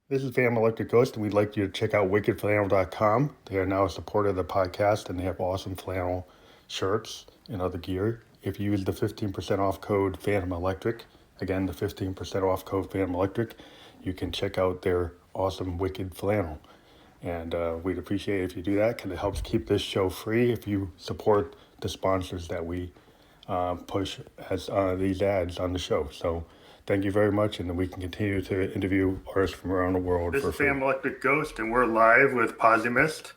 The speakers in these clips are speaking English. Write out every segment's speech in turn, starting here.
This is Phantom Electric Ghost, and we'd like you to check out wickedflannel.com. They are now a supporter of the podcast, and they have awesome flannel shirts and other gear. If you use the 15% off code Phantom Electric, again, the 15% off code Phantom Electric, you can check out their awesome Wicked Flannel. And we'd appreciate it if you do that because it helps keep this show free if you support the sponsors that we push as these ads on the show. So thank you very much, and then we can continue to interview artists from around the world. This is Phantom Electric Ghost, and we're live with Possimiste.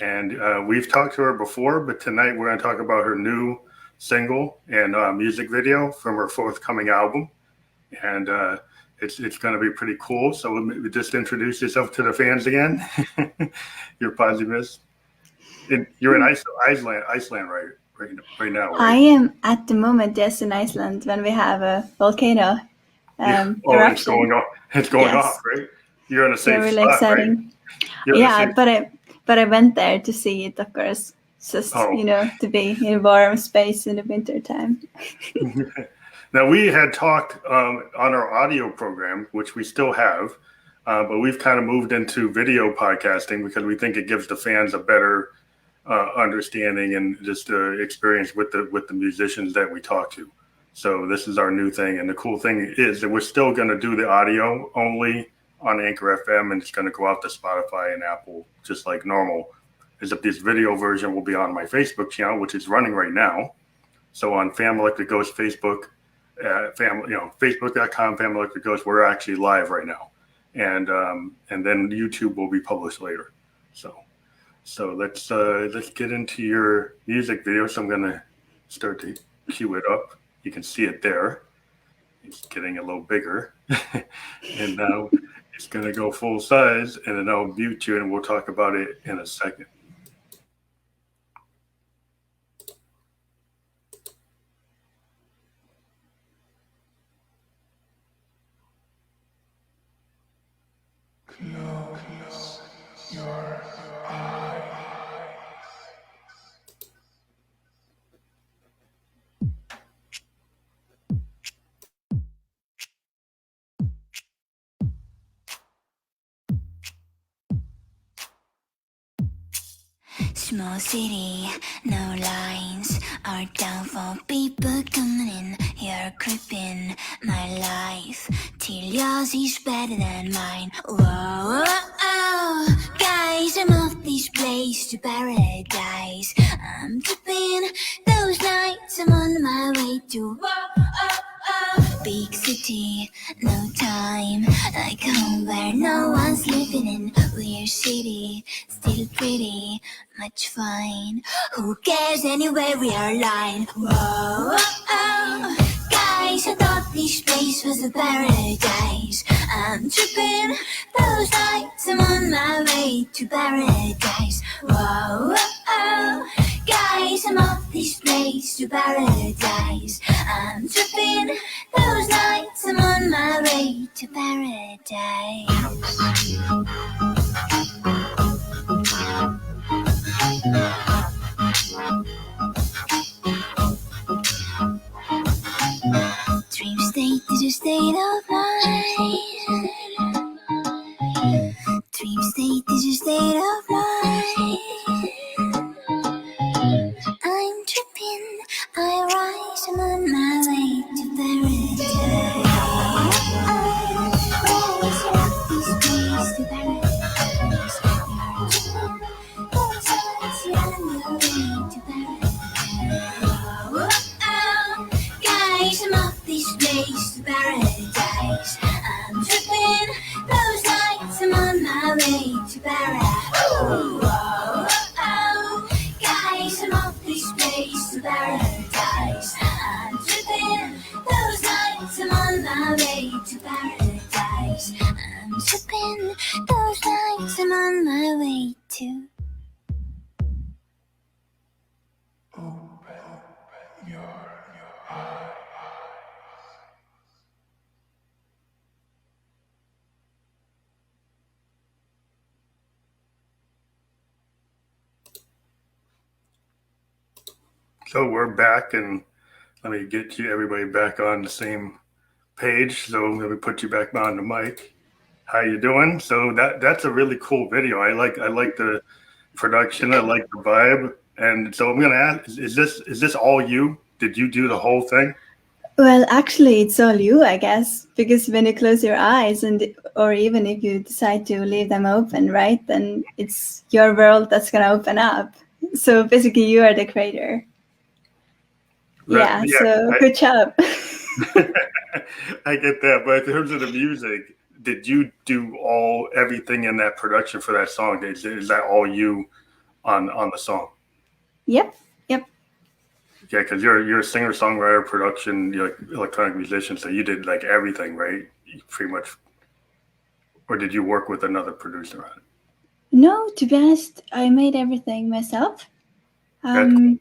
And we've talked to her before, but tonight we're going to talk about her new single and music video from her forthcoming album. And it's going to be pretty cool. So just introduce yourself to the fans again. You're Possimiste. You're in Iceland, right now, right? I am at the moment, yes, in Iceland when we have a volcano eruption. It's going off, right? You're in a safe really spot, exciting. Right? Yeah, but I went there to see it, of course, just to be in a warm space in the winter time. Now, we had talked on our audio program, which we still have, but we've kind of moved into video podcasting because we think it gives the fans a better understanding and just experience with the musicians that we talk to. So this is our new thing. And the cool thing is that we're still going to do the audio only on Anchor FM, and it's going to go out to Spotify and Apple just like normal. Except this video version will be on my Facebook channel, which is running right now. So on Phantom Electric Ghost Facebook, Facebook.com, Phantom Electric Ghost, we're actually live right now. And then YouTube will be published later. So let's get into your music video. So I'm going to start to cue it up. You can see it there. It's getting a little bigger. And now it's going to go full size, and then I'll mute you, and we'll talk about it in a second. Close your eyes. Small city, no lines are down for people coming in. You're creeping my life till yours is better than mine. Whoa, guys, I'm off this place to paradise. I'm tripping those nights, I'm on my way to big city, no time like home where no one's living in. Weird city, still pretty much fine. Who cares anyway, we are lying. Whoa, guys, I thought this place was a paradise. I'm tripping those nights, I'm on my way to paradise. Whoa, guys, I'm off this place to paradise. I'm tripping those nights, I'm on my way to paradise. Dream state is a state of mind. Dream state is a state of mind. I'm tripping, I rise, I'm on my way to paradise. Guys, I'm off this place to paradise. I'm tripping those nights, I'm on my way to paradise. Guys, I'm off this place to paradise. I'm tripping those nights, I'm on my way to paradise. I'm tripping those nights, I'm on my way to. Open your eyes. So we're back, and let me get everybody back on the same page. So let me put you back on the mic. How you doing? So that's a really cool video. I like the production. I like the vibe. And so I'm gonna ask: is this all you? Did you do the whole thing? Well, actually, it's all you, I guess, because when you close your eyes or even if you decide to leave them open, right, then it's your world that's gonna open up. So basically, you are the creator. Yeah. Yeah, So good job. I get that. But in terms of the music, did you do everything in that production for that song? Is that all you on the song? Yep. Yep. Yeah, because you're a singer songwriter, production, you're like electronic musician, so you did like everything, right? You pretty much, or did you work with another producer on it? No, to be honest, I made everything myself. That's cool.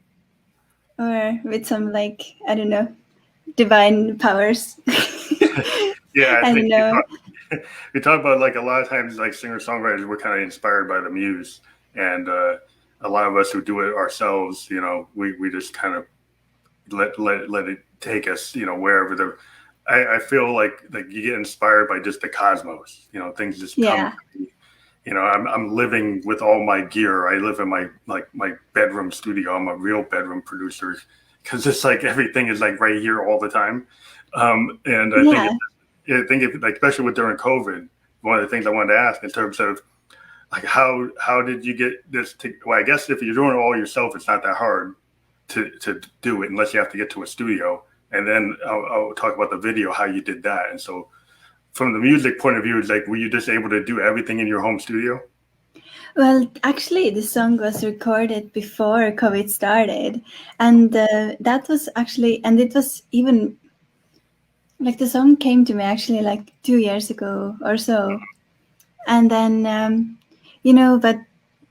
Or with some like I don't know divine powers. Yeah, I I think don't know. we talk about like a lot of times like singer songwriters we're kind of inspired by the muse, and a lot of us who do it ourselves, we just kind of let it take us, wherever the. I feel like you get inspired by just the cosmos, things just come. Yeah. I'm living with all my gear. I live in my bedroom studio. I'm a real bedroom producer because it's like everything is like right here all the time. And Yeah. like especially with during COVID, one of the things I wanted to ask in terms of like how did you get this? Well, I guess if you're doing it all yourself, it's not that hard to do it unless you have to get to a studio. And then I'll talk about the video how you did that. And so from the music point of view, it's like were you just able to do everything in your home studio? Well, actually, the song was recorded before COVID started, and that was actually, and it was even like the song came to me actually like 2 years ago or so, and then but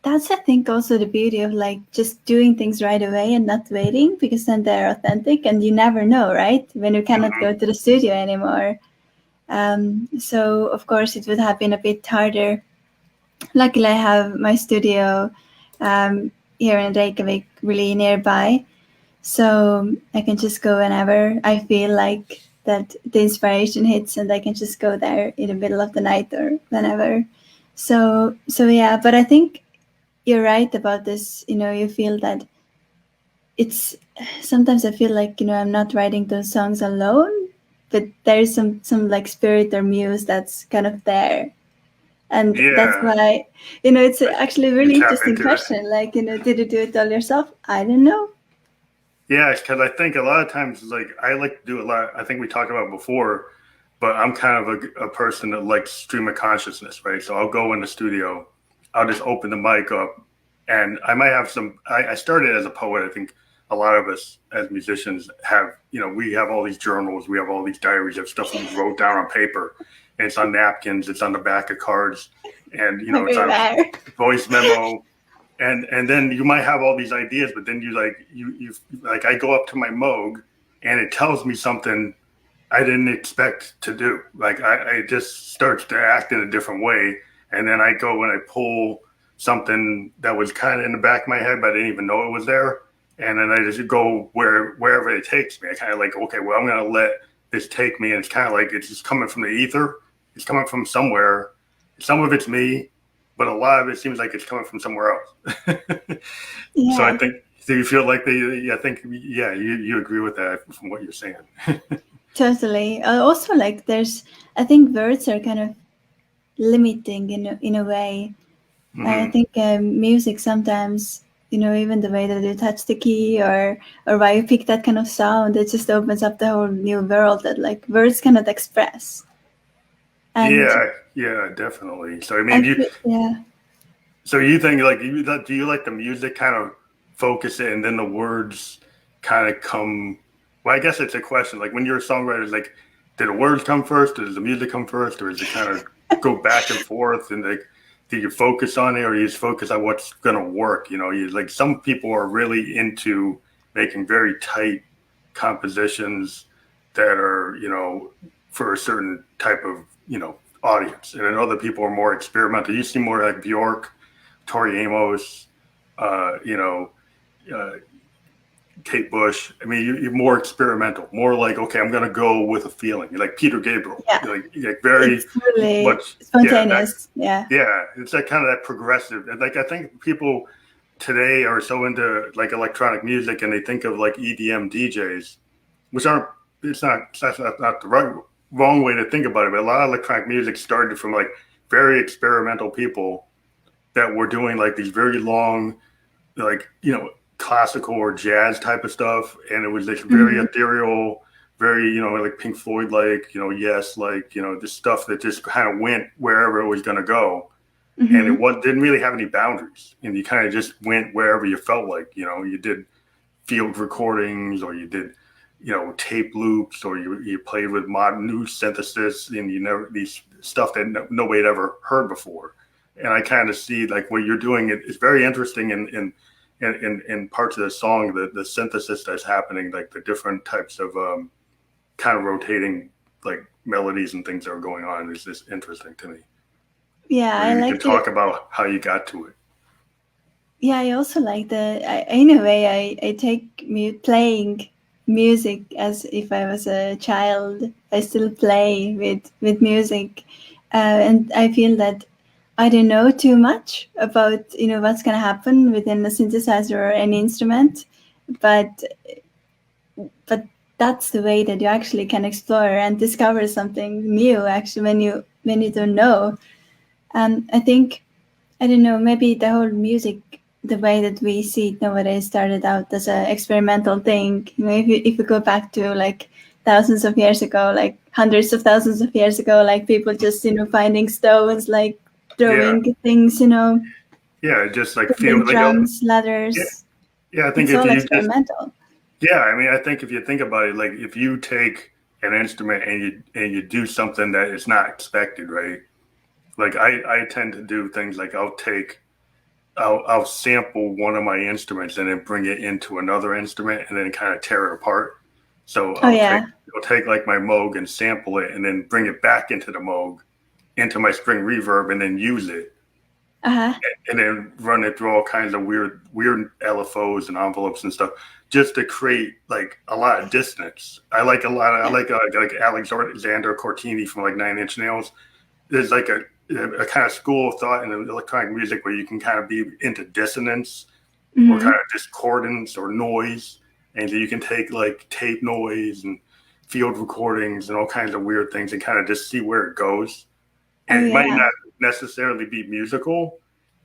that's I think also the beauty of like just doing things right away and not waiting because then they're authentic and you never know, right? When you cannot Mm-hmm. go to the studio anymore. So of course it would have been a bit harder. Luckily, I have my studio here in Reykjavik really nearby, so I can just go whenever I feel like that the inspiration hits, and I can just go there in the middle of the night or whenever. So yeah, but I think you're right about this. You feel that it's sometimes I feel like I'm not writing those songs alone, but there's some like spirit or muse that's kind of there, and that's Yeah, why it's actually a you really tap interesting into it. question. Like did you do it all yourself? I don't know. Yeah, because I think a lot of times, like I like to do a lot. I think we talked about it before, but I'm kind of a person that likes stream of consciousness, right? So I'll go in the studio, I'll just open the mic up, and I might have some. I started as a poet. I think a lot of us as musicians have, we have all these journals, we have all these diaries of stuff we wrote down on paper, and it's on napkins, it's on the back of cards, and it's on Everywhere. voice memo, and then you might have all these ideas, but then you like I go up to my Moog and it tells me something I didn't expect to do. Like I just starts to act in a different way, and then I go and I pull something that was kind of in the back of my head, but I didn't even know it was there, and then I just go wherever it takes me. I kind of like, okay, well, I'm gonna let this take me, and it's kind of like it's just coming from the ether. It's coming from somewhere. Some of it's me, but a lot of it seems like it's coming from somewhere else. So I Yeah, think, do you feel like I think, yeah, you agree with that from what you're saying. totally. Also, like I think words are kind of limiting in a way. I Hmm. think music sometimes, even the way that you touch the key or why you pick that kind of sound, it just opens up the whole new world that like words cannot express. And Yeah, yeah, definitely. So I mean, yeah, so you think like do you like the music kind of focus it, and then the words kind of come? Well, I guess it's a question. Like when you're a songwriter, like, did the words come first, or does the music come first, or does it kind of go back and forth? And like, do you focus on it, or you just focus on what's gonna work? You like some people are really into making very tight compositions that are for a certain type of audience, and then other people are more experimental. You see more like Bjork, Tori Amos, uh, you know, uh, Kate Bush. I mean, you're more experimental, more like, okay, I'm going to go with a feeling. You're like Peter Gabriel. Yeah. Like very It's really much spontaneous. Yeah. Yeah, it's that kind of that progressive. And like I think people today are so into like electronic music and they think of like EDM DJs, which aren't that's not the wrong way to think about it. But a lot of electronic music started from like very experimental people that were doing like these very long, like classical or jazz type of stuff, and it was like very ethereal, very like Pink Floyd, like Yes, like this stuff that just kind of went wherever it was going to go, and didn't really have any boundaries, and you kind of just went wherever you felt like. You did field recordings, or you did tape loops, or you played with modern new synthesis, and these stuff that nobody had ever heard before. And I kind of see like what you're doing is very interesting in parts of the song, the synthesis that's happening, like the different types of kind of rotating like melodies and things that are going on is just interesting to me. Yeah, I you like can talk about how you got to it. Yeah, I also like in a way, I take playing music as if I was a child. I still play with music, and I feel that I don't know too much about what's gonna happen within a synthesizer or any instrument, but that's the way that you actually can explore and discover something new. Actually, when you don't know, I think. I don't know, maybe the whole music, the way that we see it nowadays, started out as an experimental thing. If you go back to like thousands of years ago, like hundreds of thousands of years ago, like people just, finding stones, like throwing things, Yeah, just like building feel like drums, ladders. I think It's if all you just experimental. I mean, I think if you think about it, like if you take an instrument and you do something that is not expected, right? Like I tend to do things like I'll sample one of my instruments and then bring it into another instrument and then kind of tear it apart. So Oh yeah. I'll take like my Moog and sample it and then bring it back into the Moog, into my string reverb, and then use it. Uh-huh. And then run it through all kinds of weird LFOs and envelopes and stuff, just to create like a lot of dissonance. I like like Alexander Cortini from like Nine Inch Nails. There's like a kind of school of thought in electronic music where you can kind of be into dissonance or kind of discordance or noise, and so you can take like tape noise and field recordings and all kinds of weird things and kind of just see where it goes. And it might not necessarily be musical,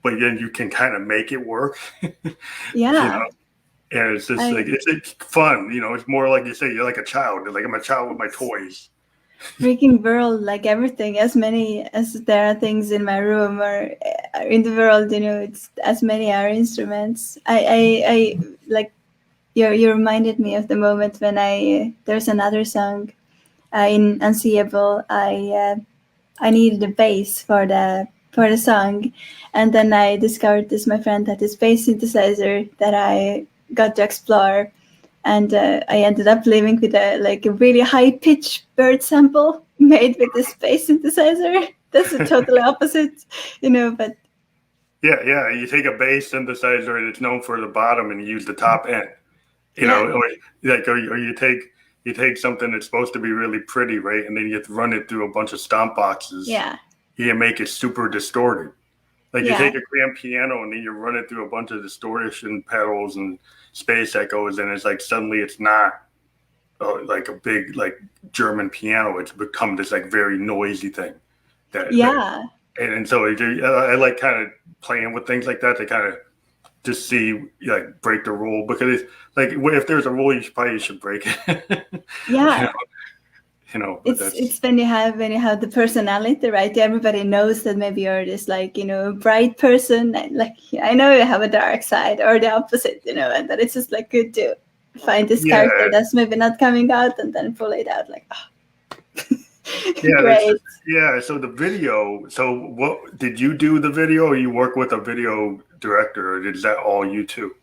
but then you can kind of make it work. Yeah. And it's just like it's fun. It's more like you say, you're like a child. Like I'm a child with my toys. Freaking world, like everything, as many as there are things in my room or in the world, it's as many are instruments. I like you reminded me of the moment when there's another song in Unseeable. I needed a bass for the song, and then I discovered my friend had this bass synthesizer that I got to explore. And I ended up living with a really high pitched bird sample made with this bass synthesizer. That's the totally opposite, but Yeah. You take a bass synthesizer and it's known for the bottom, and you use the top end. Or you take something that's supposed to be really pretty, right? And then you have to run it through a bunch of stomp boxes. Yeah. You make it super distorted. Like you take a grand piano and then you run it through a bunch of distortion pedals and space echoes, and it's like suddenly it's not like a big like German piano. It's become this like very noisy thing. And so I like kind of playing with things like that to kind of just see like break the rule, because it's like if there's a rule, you probably should break it. Yeah. But it's when you have the personality, right? Everybody knows that maybe you're this bright person, and like I know you have a dark side or the opposite, and that it's just like good to find this character that's maybe not coming out and then pull it out like great. So the video, so what did you do the video, or you work with a video director, or is that all you two?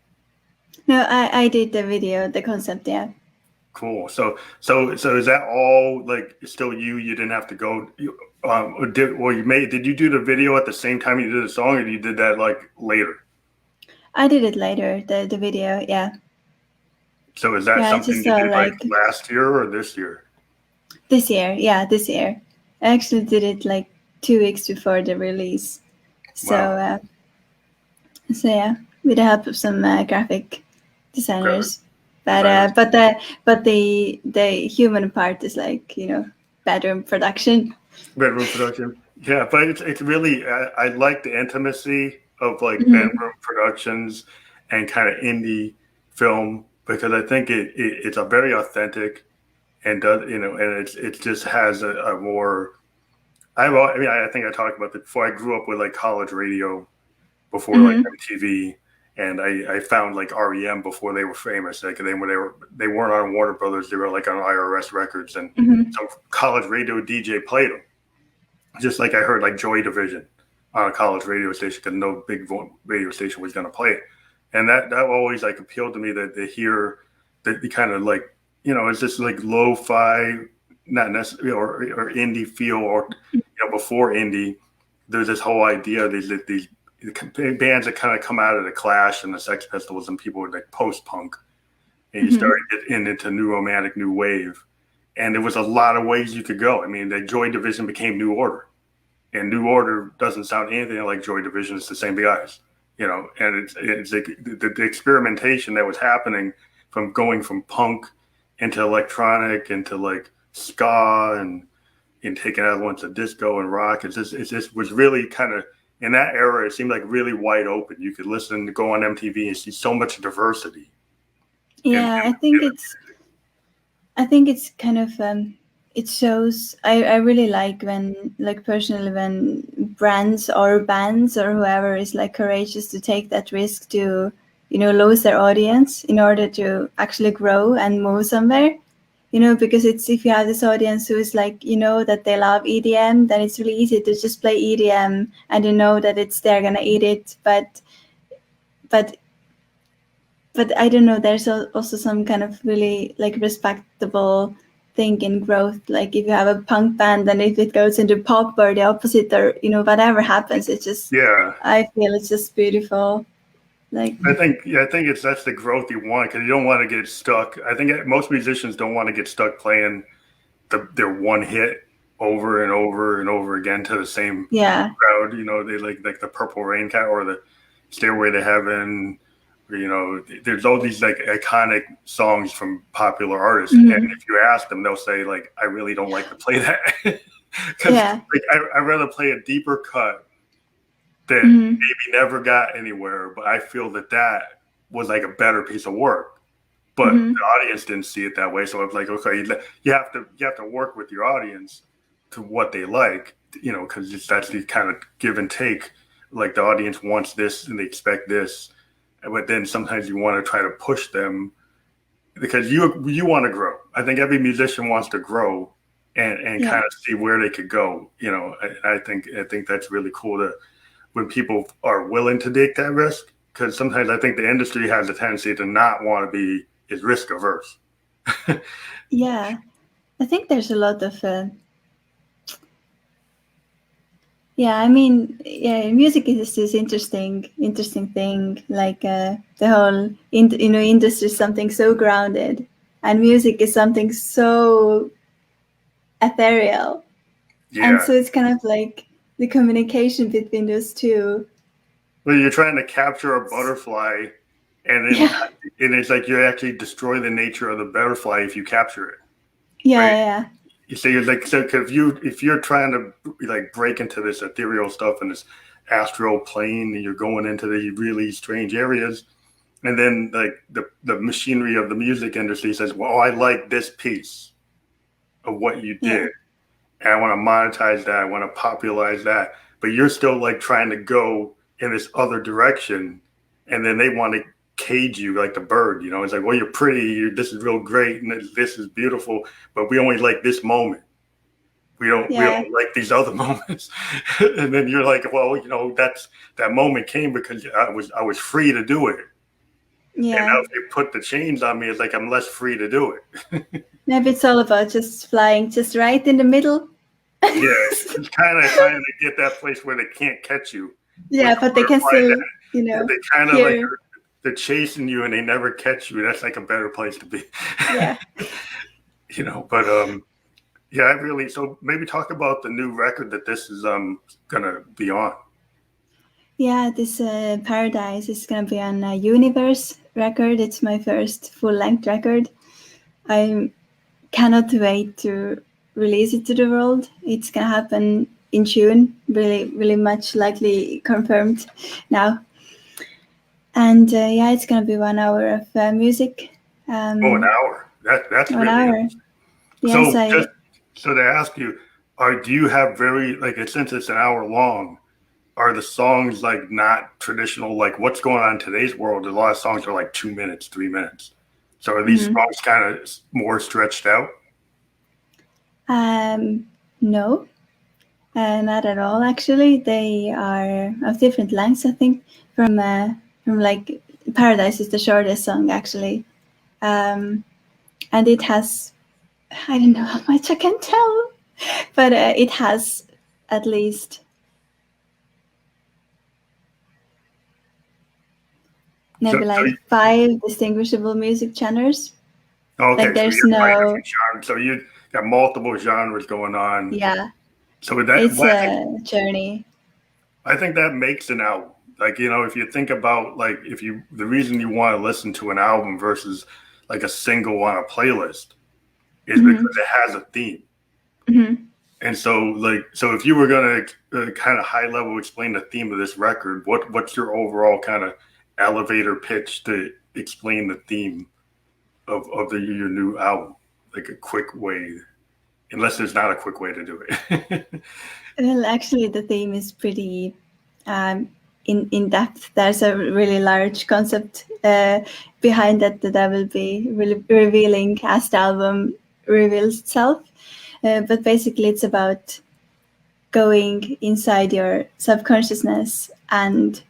No, I did the video, the concept. Yeah. Cool. So is that all like still you? You didn't have to go. Did you do the video at the same time you did the song, or you did that like later? I did it later. The video, yeah. So is that Yeah, I something just you saw did like like last year or this year? this year. Yeah, this year. I actually did it like 2 weeks before the release. So, Wow. so yeah, with the help of some graphic designers. But Designers. the human part is like, you know, bedroom production. Bedroom production. Yeah, but it's really I like the intimacy of like Mhm. bedroom productions and kind of indie film because I think it's a very authentic and does and it just has a more I mean I think I talked about this before. I grew up with like college radio before like Mhm. MTV, and I found like REM before they were famous. Like they weren't on Warner Brothers, they were like on IRS Records, and Mhm. some college radio DJ played them. Just like I heard like Joy Division on a college radio station because no big radio station was going to play it, and that always like appealed to me that they hear that the kind of like it's just like lo-fi, not necessarily or indie feel or before indie. There's this whole idea of these bands that kind of come out of the Clash and the Sex Pistols and people with like post punk, and you Mhm. start getting into new romantic, new wave, and there was a lot of ways you could go. I mean, the Joy Division became New Order, and New Order doesn't sound anything like Joy Division. It's the same guys, and it's like the experimentation that was happening from going from punk into electronic into like ska and taking other ones to disco and rock. It just was really kind of in that era. It seemed like really wide open. You could listen, go on MTV, and see so much diversity. Yeah, I think it's kind of it shows. I really like when like personally when brands or bands or whoever is like courageous to take that risk to lose their audience in order to actually grow and move somewhere. Because it's if you have this audience who is like that they love EDM, then it's really easy to just play EDM and that they're gonna eat it. But I don't know. There's also some kind of really like respectable thing in growth. Like if you have a punk band and if it goes into pop or the opposite or whatever happens, it's just Yeah, I feel it's just beautiful. Like I think that's the growth you want because you don't want to get stuck. I think most musicians don't want to get stuck playing their one hit over and over and over again to the same yeah. crowd. They like the Purple Rain Cat or the Stairway to Heaven. There's all these like iconic songs from popular artists, and Mhm. if you ask them, they'll say like, "I really don't like to play that because Yeah. like, I'd rather play a deeper cut that Mhm. maybe never got anywhere, but I feel that was like a better piece of work." But Mhm. the audience didn't see it that way, so I was like, "Okay, you have to work with your audience to what they like, because that's the kind of give and take. Like the audience wants this and they expect this." But then sometimes you want to try to push them because you want to grow. I think every musician wants to grow and Yeah. kind of see where they could go. I think that's really cool to when people are willing to take that risk because sometimes I think the industry has a tendency to not want to be is risk averse. Yeah. I think there's a lot of yeah, I mean, yeah, music is this interesting thing. Like the whole, industry is something so grounded, and music is something so ethereal. And Yeah. so it's kind of like the communication between those two. Well, you're trying to capture a butterfly, Yeah, and it's like you actually destroy the nature of the butterfly if you capture it, yeah, right? yeah, You say like so if you're trying to like break into this ethereal stuff and this astral plane, and you're going into the really strange areas, and then like the machinery of the music industry says, "Well, I like this piece of what you yeah, did, and I want to monetize that. I want to popularize that." But you're still like trying to go in this other direction, and then they want to cage you like the bird. It's like, well, you're pretty. This is real great, and this is beautiful, but we only like this moment. We don't yeah, like these other moments. And then you're like, well, that moment came because I was free to do it. And now yeah. if you put the chains on me, it's like I'm less free to do it. Maybe it's all about just flying just right in the middle. Yeah, it's kind of trying to get that place where they can't catch you. Yeah, Like a but they can butterfly still, that they kind of like hear. they're chasing you and they never catch you, that's like a better place to be. Yeah. But yeah, I really, so maybe talk about the new record that this is gonna be on. Yeah, this Paradise is gonna be on Youniverse record. It's my first full-length record. I cannot wait to release it to the world. It's gonna happen in June, really much likely confirmed now. And yeah, it's gonna be 1 hour of music. An hour. That's 1 really hour. Yes, so to ask you, do you have since it's an hour long, are the songs like not traditional, like what's going on in today's world? A lot of songs are like 2 minutes, 3 minutes. So are these songs kind of more stretched out? No, not at all. Actually, they are of different lengths. I think from like Paradise is the shortest song actually, and it has, I don't know how much I can tell, but it has at least maybe 5 distinguishable music genres. Okay, like there's so no genres. So you got multiple genres going on. Yeah, So with that, it's a journey. I think that makes an album. Like, if you think about the reason you want to listen to an album versus like a single on a playlist is because it has a theme. And so if you were going to kind of high level explain the theme of this record, what's your overall kind of elevator pitch to explain the theme of your new album? Like a quick way, unless there's not a quick way to do it. Well, actually, the theme is pretty in depth. There's a really large concept behind that I will be revealing as the album reveals itself. But basically, it's about going inside your subconsciousness and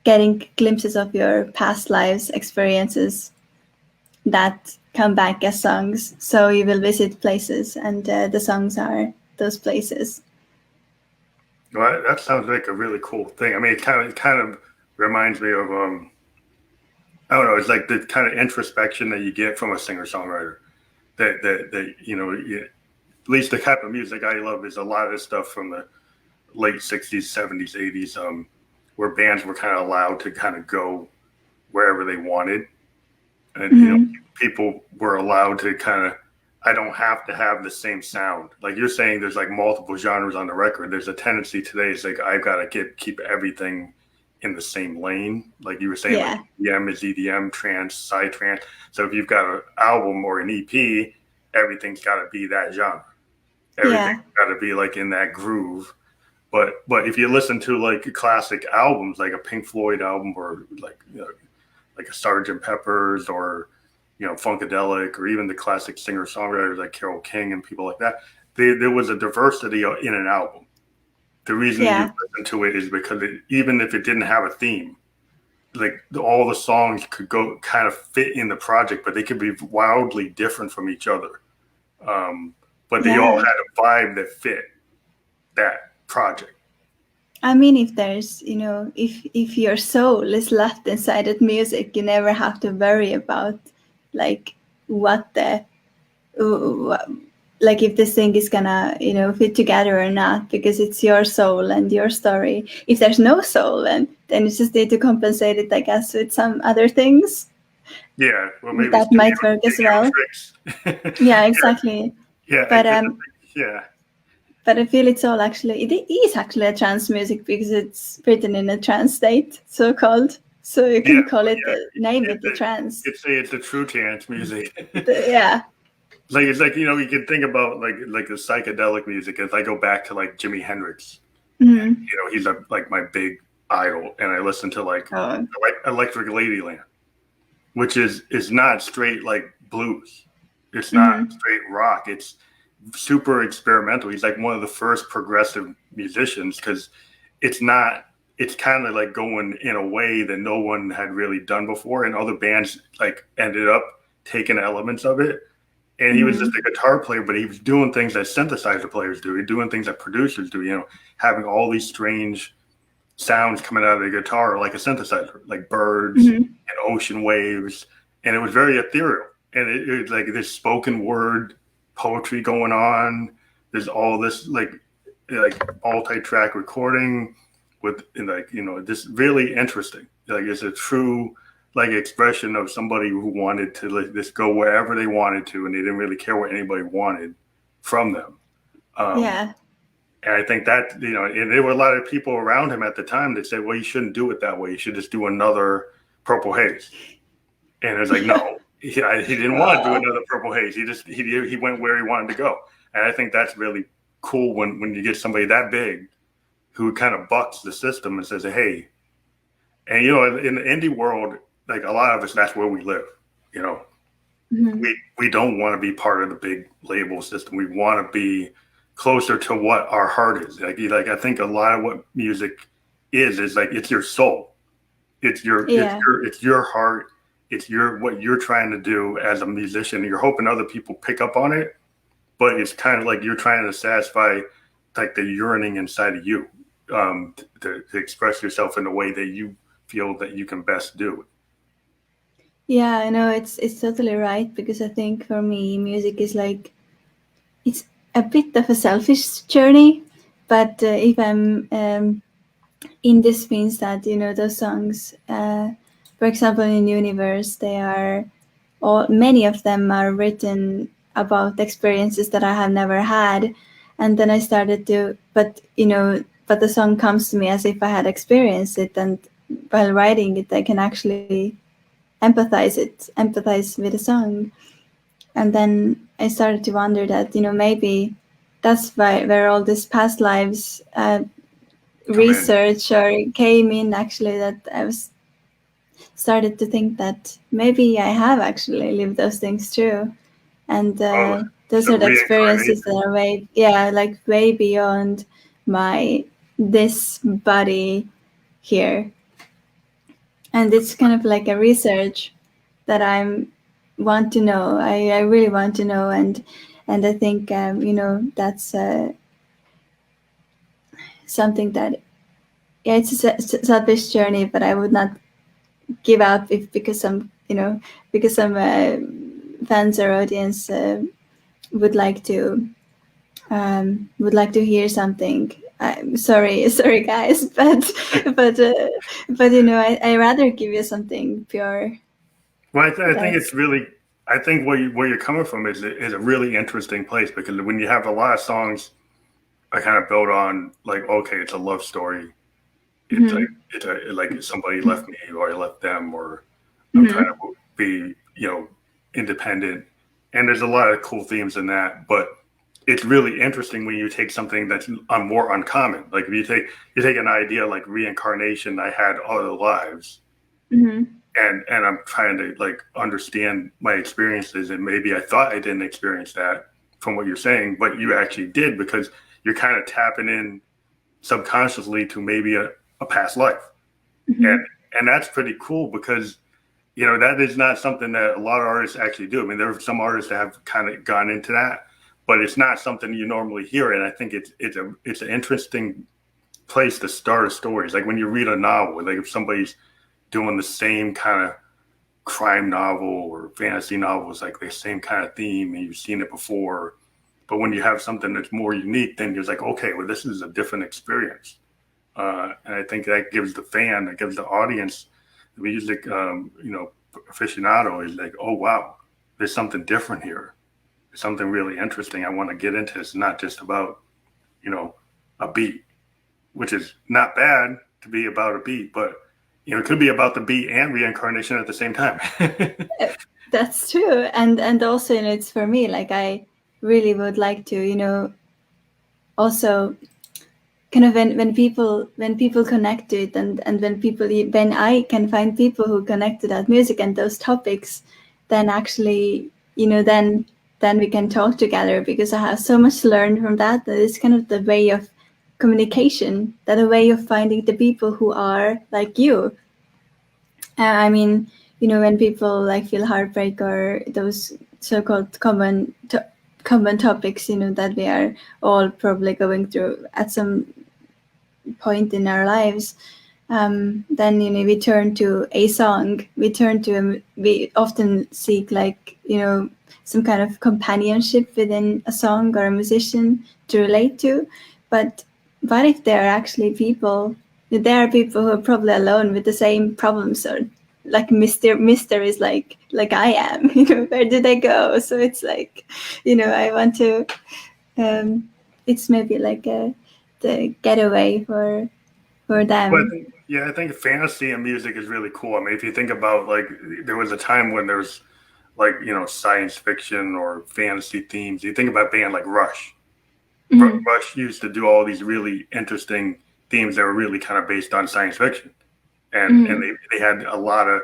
getting glimpses of your past lives experiences that come back as songs. So you will visit places, and the songs are those places. Well, that sounds like a really cool thing. I mean, it kind of reminds me of I don't know. It's like the kind of introspection that you get from a singer-songwriter. That at least the type of music I love is a lot of this stuff from the late 60s, 70s, 80s, where bands were kind of allowed to kind of go wherever they wanted. And, people were allowed to kind of, I don't have to have the same sound. Like you're saying, there's like multiple genres on the record. There's a tendency today, it's like, I've got to keep everything in the same lane. Like you were saying, like EDM is EDM, trance, psytrance. So if you've got an album or an EP, everything's got to be that genre. Everything's got to be like in that groove. But if you listen to like classic albums, like a Pink Floyd album, or like a Sgt. Pepper's, or Funkadelic, or even the classic singer-songwriters like Carole King and people like that, there was a diversity in an album. The reason you listen to it is because even if it didn't have a theme, like all the songs could go kind of fit in the project, but they could be wildly different from each other. But they all had a vibe that fit that project. I mean, if there's, if your soul is left inside that music, you never have to worry about like what like if this thing is gonna, fit together or not, because it's your soul and your story. If there's no soul, then you just need to compensate it, I guess, with some other things. Yeah, well, maybe that might work as well. Yeah, exactly. Yeah, but But I feel it is actually a trance music because it's written in a trance state, so called. So you can call it, name it the trance. You could say it's a true trance music. Yeah. It's like you can think about like the psychedelic music. If I go back to like Jimi Hendrix, he's like my big idol, and I listen to like Electric Ladyland, which is not straight like blues. It's not straight rock. It's super experimental. He's like one of the first progressive musicians because it's kind of like going in a way that no one had really done before, and other bands like ended up taking elements of it. And he was just a guitar player, but he was doing things that synthesizer players do. He's doing things that producers do, having all these strange sounds coming out of the guitar like a synthesizer, like birds and ocean waves, and it was very ethereal. And it was like this spoken word poetry going on. There's all this like multi-track recording with this really interesting. Like it's a true like expression of somebody who wanted to like just go wherever they wanted to, and they didn't really care what anybody wanted from them. Yeah. And I think that, and there were a lot of people around him at the time that said, well, you shouldn't do it that way. You should just do another Purple Haze. And it's like, no, he didn't want to do another Purple Haze. He went where he wanted to go. And I think that's really cool when you get somebody that big who kind of bucks the system and says, hey, and, in the indie world, like a lot of us, that's where we live, we don't want to be part of the big label system. We want to be closer to what our heart is. Like I think a lot of what music is like it's your soul. It's your heart. It's what you're trying to do as a musician. You're hoping other people pick up on it, but it's kind of like you're trying to satisfy like the yearning inside of you to express yourself in a way that you feel that you can best do. Yeah, I know it's totally right, because I think for me, music is like, it's a bit of a selfish journey, but if I'm in this means that those songs, for example, in Youniverse, many of them are written about experiences that I have never had, and then I started to, but the song comes to me as if I had experienced it, and while writing it, I can actually empathize with the song. And then I started to wonder that, maybe that's where all this past lives research or came in, actually, that I was started to think that maybe I have actually lived those things too. And those are the experiences that are way beyond this body here. And it's kind of like a research that I want to know. I really want to know, and I think that's something that it's a selfish journey, but I would not give up because some fans or audience would like to hear something. I'm sorry guys, but I rather give you something pure. Well, I think it's really, I think where you're coming from is a really interesting place, because when you have a lot of songs I kind of build on, like, okay, it's a love story. It's like somebody left me or I left them, or I'm trying to be, independent. And there's a lot of cool themes in that, but it's really interesting when you take something that's more uncommon. Like if you take an idea like reincarnation, I had other lives. And I'm trying to like understand my experiences, and maybe I thought I didn't experience that from what you're saying, but you actually did, because you're kind of tapping in subconsciously to maybe a past life. And that's pretty cool, because that is not something that a lot of artists actually do. I mean, there are some artists that have kind of gone into that, but it's not something you normally hear. And I think it's an interesting place to start a story. It's like when you read a novel, like if somebody's doing the same kind of crime novel or fantasy novels, like the same kind of theme, and you've seen it before. But when you have something that's more unique, then you're like, okay, well, this is a different experience. And I think that gives the fan, that gives the audience, the music, aficionado is like, oh, wow, there's something different here. There's something really interesting. I want to get into this. It's not just about, a beat, which is not bad to be about a beat, but it could be about the beat and reincarnation at the same time. That's true. And also, it's for me, like, I really would like to, also kind of when people connect to it, and when I can find people who connect to that music and those topics, then actually, then we can talk together, because I have so much to learn from that. That is kind of the way of communication, that a way of finding the people who are like you. I mean, when people like feel heartbreak or those so-called common topics, that we are all probably going through at some point in our lives, then we turn to a song. We often seek some kind of companionship within a song or a musician to relate to. But what if there are actually people? There are people who are probably alone with the same problems, or like mysteries, like I am. Where did they go? So it's like, I want to. It's maybe like the getaway for them. I think fantasy and music is really cool. I mean, if you think about like, there was a time when there's like, science fiction or fantasy themes. You think about a band like Rush. Rush used to do all these really interesting themes that were really kind of based on science fiction, and they had a lot of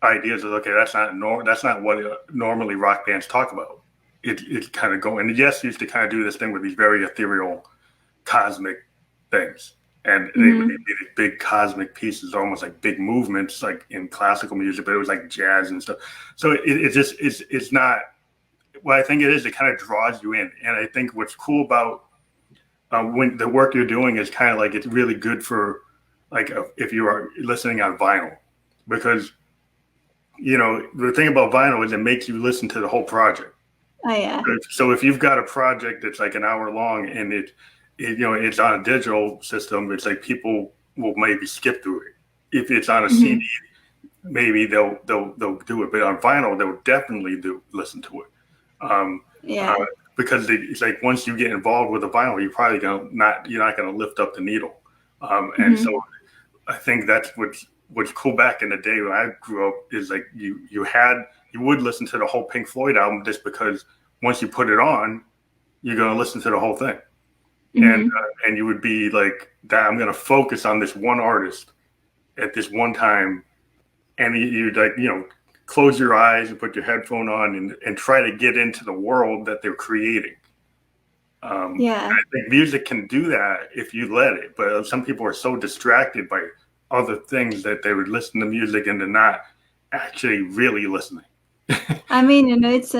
ideas of, okay, that's not what normally rock bands talk about. It's kind of going, and Yes used to kind of do this thing with these very ethereal, cosmic things. And they would be these big cosmic pieces, almost like big movements, like in classical music, but it was like jazz and stuff. So it's not what I think it is. It kind of draws you in. And I think what's cool about when the work you're doing is kind of like, it's really good for like if you are listening on vinyl, because, the thing about vinyl is it makes you listen to the whole project. Oh, yeah. So if you've got a project that's like an hour long and it's on a digital system, it's like people will maybe skip through it. If it's on a CD, maybe they'll do it, but on vinyl they'll definitely listen to it. Because it's like once you get involved with the vinyl, you're not gonna lift up the needle. And so I think that's what's cool back in the day when I grew up is like you would listen to the whole Pink Floyd album just because once you put it on, you're gonna listen to the whole thing. And you would be like, that I'm going to focus on this one artist at this one time. And you'd like, close your eyes and put your headphone on and try to get into the world that they're creating. And I think music can do that if you let it. But some people are so distracted by other things that they would listen to music and they're not actually really listening. I mean, it's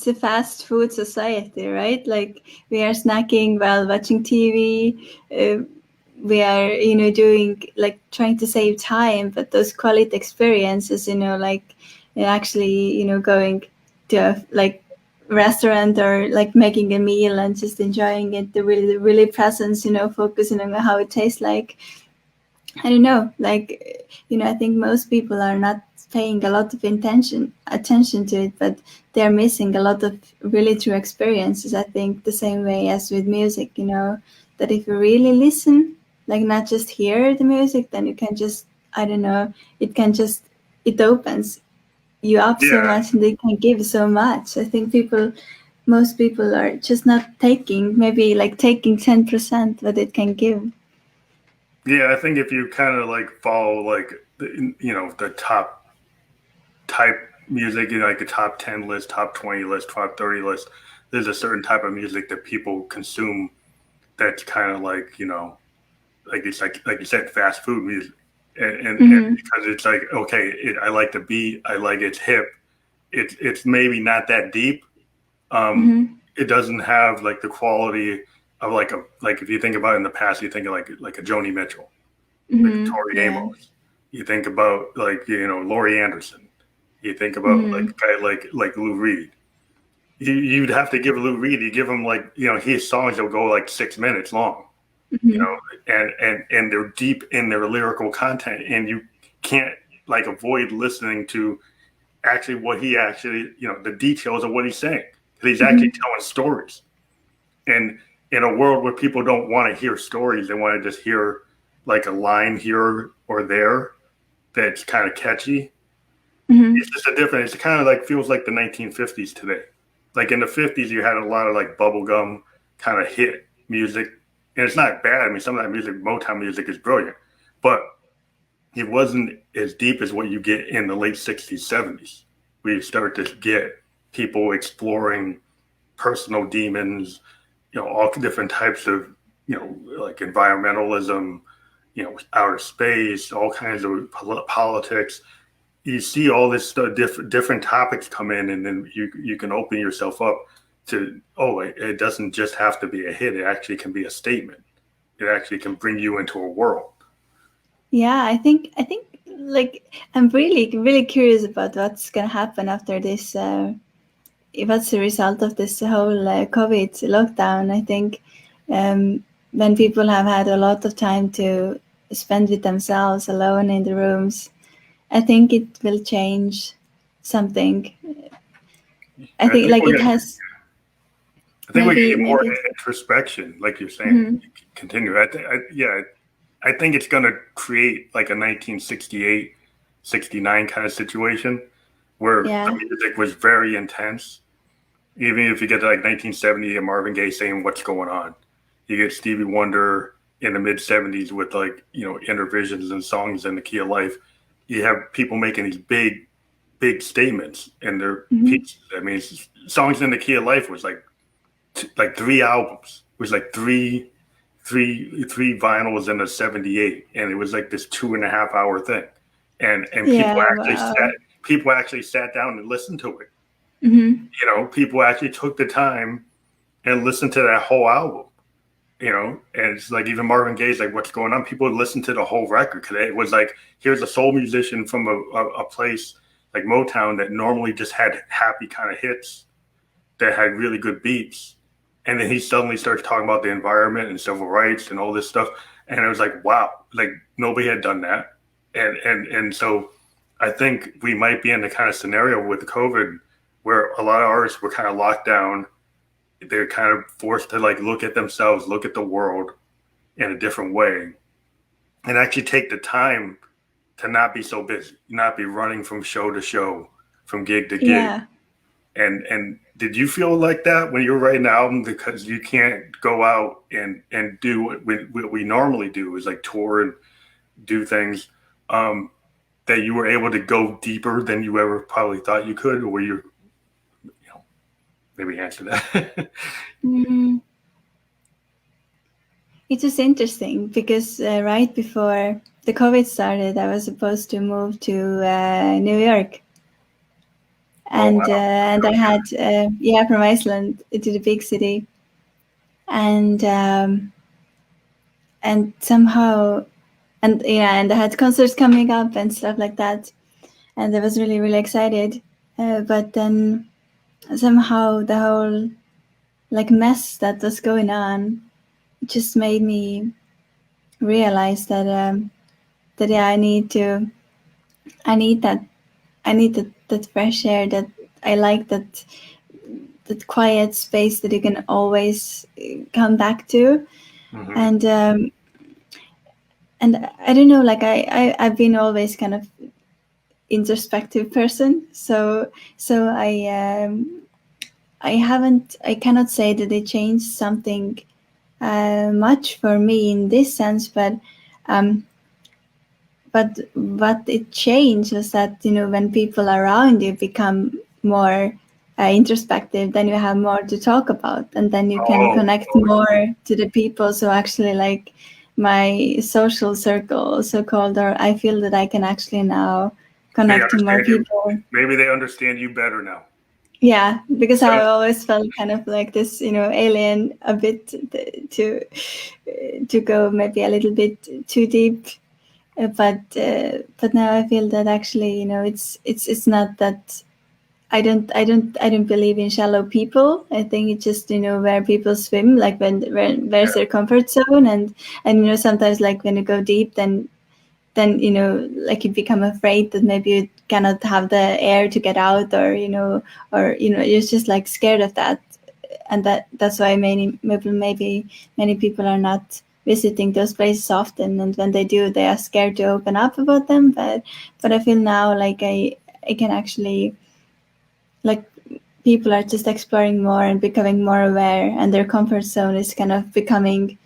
a fast food society, right? Like we are snacking while watching TV. We are, doing like trying to save time, but those quality experiences, like actually, going to a restaurant or like making a meal and just enjoying it, the really presence, focusing on how it tastes like. I don't know, I think most people are not paying a lot of attention to it, but they're missing a lot of really true experiences. I think the same way as with music, that if you really listen, like not just hear the music, then you can just, I don't know, it opens you up so much and they can give so much. I think most people are just not taking, maybe like taking 10% what it can give. Yeah, I think if you kind of like follow like the top type music, like the top 10 list, top 20 list, top 30 list, there's a certain type of music that people consume that's kind of like, like it's like you said, fast food music. And because it's like, okay, I like the beat, I like it's hip, it's maybe not that deep. It doesn't have like the quality of like if you think about it in the past, you think of like a Joni Mitchell, like a Tori Amos. You think about like Laurie Anderson. You think about like a guy like Lou Reed. You'd have to give Lou Reed. You give him like his songs will go like 6 minutes long. And they're deep in their lyrical content, and you can't like avoid listening to actually what he actually the details of what he's saying. He's actually telling stories, and in a world where people don't want to hear stories, they want to just hear like a line here or there that's kind of catchy. It's just it's kind of like feels like the 1950s today. Like in the 50s, you had a lot of like bubblegum kind of hit music, and it's not bad. I mean, some of that music, Motown music, is brilliant, but it wasn't as deep as what you get in the late 60s, 70s. We start to get people exploring personal demons, all different types of, like environmentalism, outer space, all kinds of politics. You see all this stuff, different topics come in, and then you can open yourself up to, it doesn't just have to be a hit. It actually can be a statement. it actually can bring you into a world. Yeah, I think like I'm really curious about what's gonna happen after this. What's the result of this whole COVID lockdown? I think when people have had a lot of time to spend with themselves alone in the rooms, I think it will change something. I think like it has. I think we get more Maybe. introspection, like you're saying. You continue. I think it's going to create like a 1968, 69 kind of situation where the music was very intense. Even if you get to like 1970 and Marvin Gaye saying what's going on, you get Stevie Wonder in the mid 70s with like, inner visions and songs in the key of life. You have people making these big statements in their pieces. I mean, songs in the key of life was like 3 albums. It was like three vinyls in a 78, and it was like this 2.5 hour thing. And people actually sat down and listened to it. People actually took the time and listened to that whole album. And it's like even Marvin Gaye's like, what's going on? People listened to the whole record because it was like, here's a soul musician from a place like Motown that normally just had happy kind of hits that had really good beats. And then he suddenly starts talking about the environment and civil rights and all this stuff. And it was like, wow, like nobody had done that. And so I think we might be in the kind of scenario with COVID where a lot of artists were kind of locked down. They're kind of forced to like look at themselves, look at the world in a different way, and actually take the time to not be so busy, not be running from show to show, from gig to gig. Yeah. And did you feel like that when you were writing the album? Because you can't go out and do what we normally do, is like tour and do things, that you were able to go deeper than you ever probably thought you could, or were you maybe answer that. It was interesting because right before the COVID started, I was supposed to move to New York. And and I had from Iceland to the big city, and somehow and I had concerts coming up and stuff like that, and I was really excited. But then somehow the whole like mess that was going on just made me realize that I need that fresh air, that I like that quiet space that you can always come back to. And I don't know, like I've been always kind of introspective person, so I cannot say that it changed something much for me in this sense, but what it changed was that when people around you become more introspective, then you have more to talk about, and then you can connect more to the people. So actually, like my social circle, so-called, or I feel that I can actually now connect to more people. Maybe they understand you better now. Yeah, because I always felt kind of like this, alien a bit, to go maybe a little bit too deep. But now I feel that actually, it's not that I don't believe in shallow people. I think it's just where people swim, like where's their comfort zone, and sometimes like when you go deep, then like you become afraid that maybe you cannot have the air to get out, or you're just like scared of that, and that's why maybe many people are not visiting those places often, and when they do, they are scared to open up about them. But I feel now like I can actually, like, people are just exploring more and becoming more aware, and their comfort zone is kind of becoming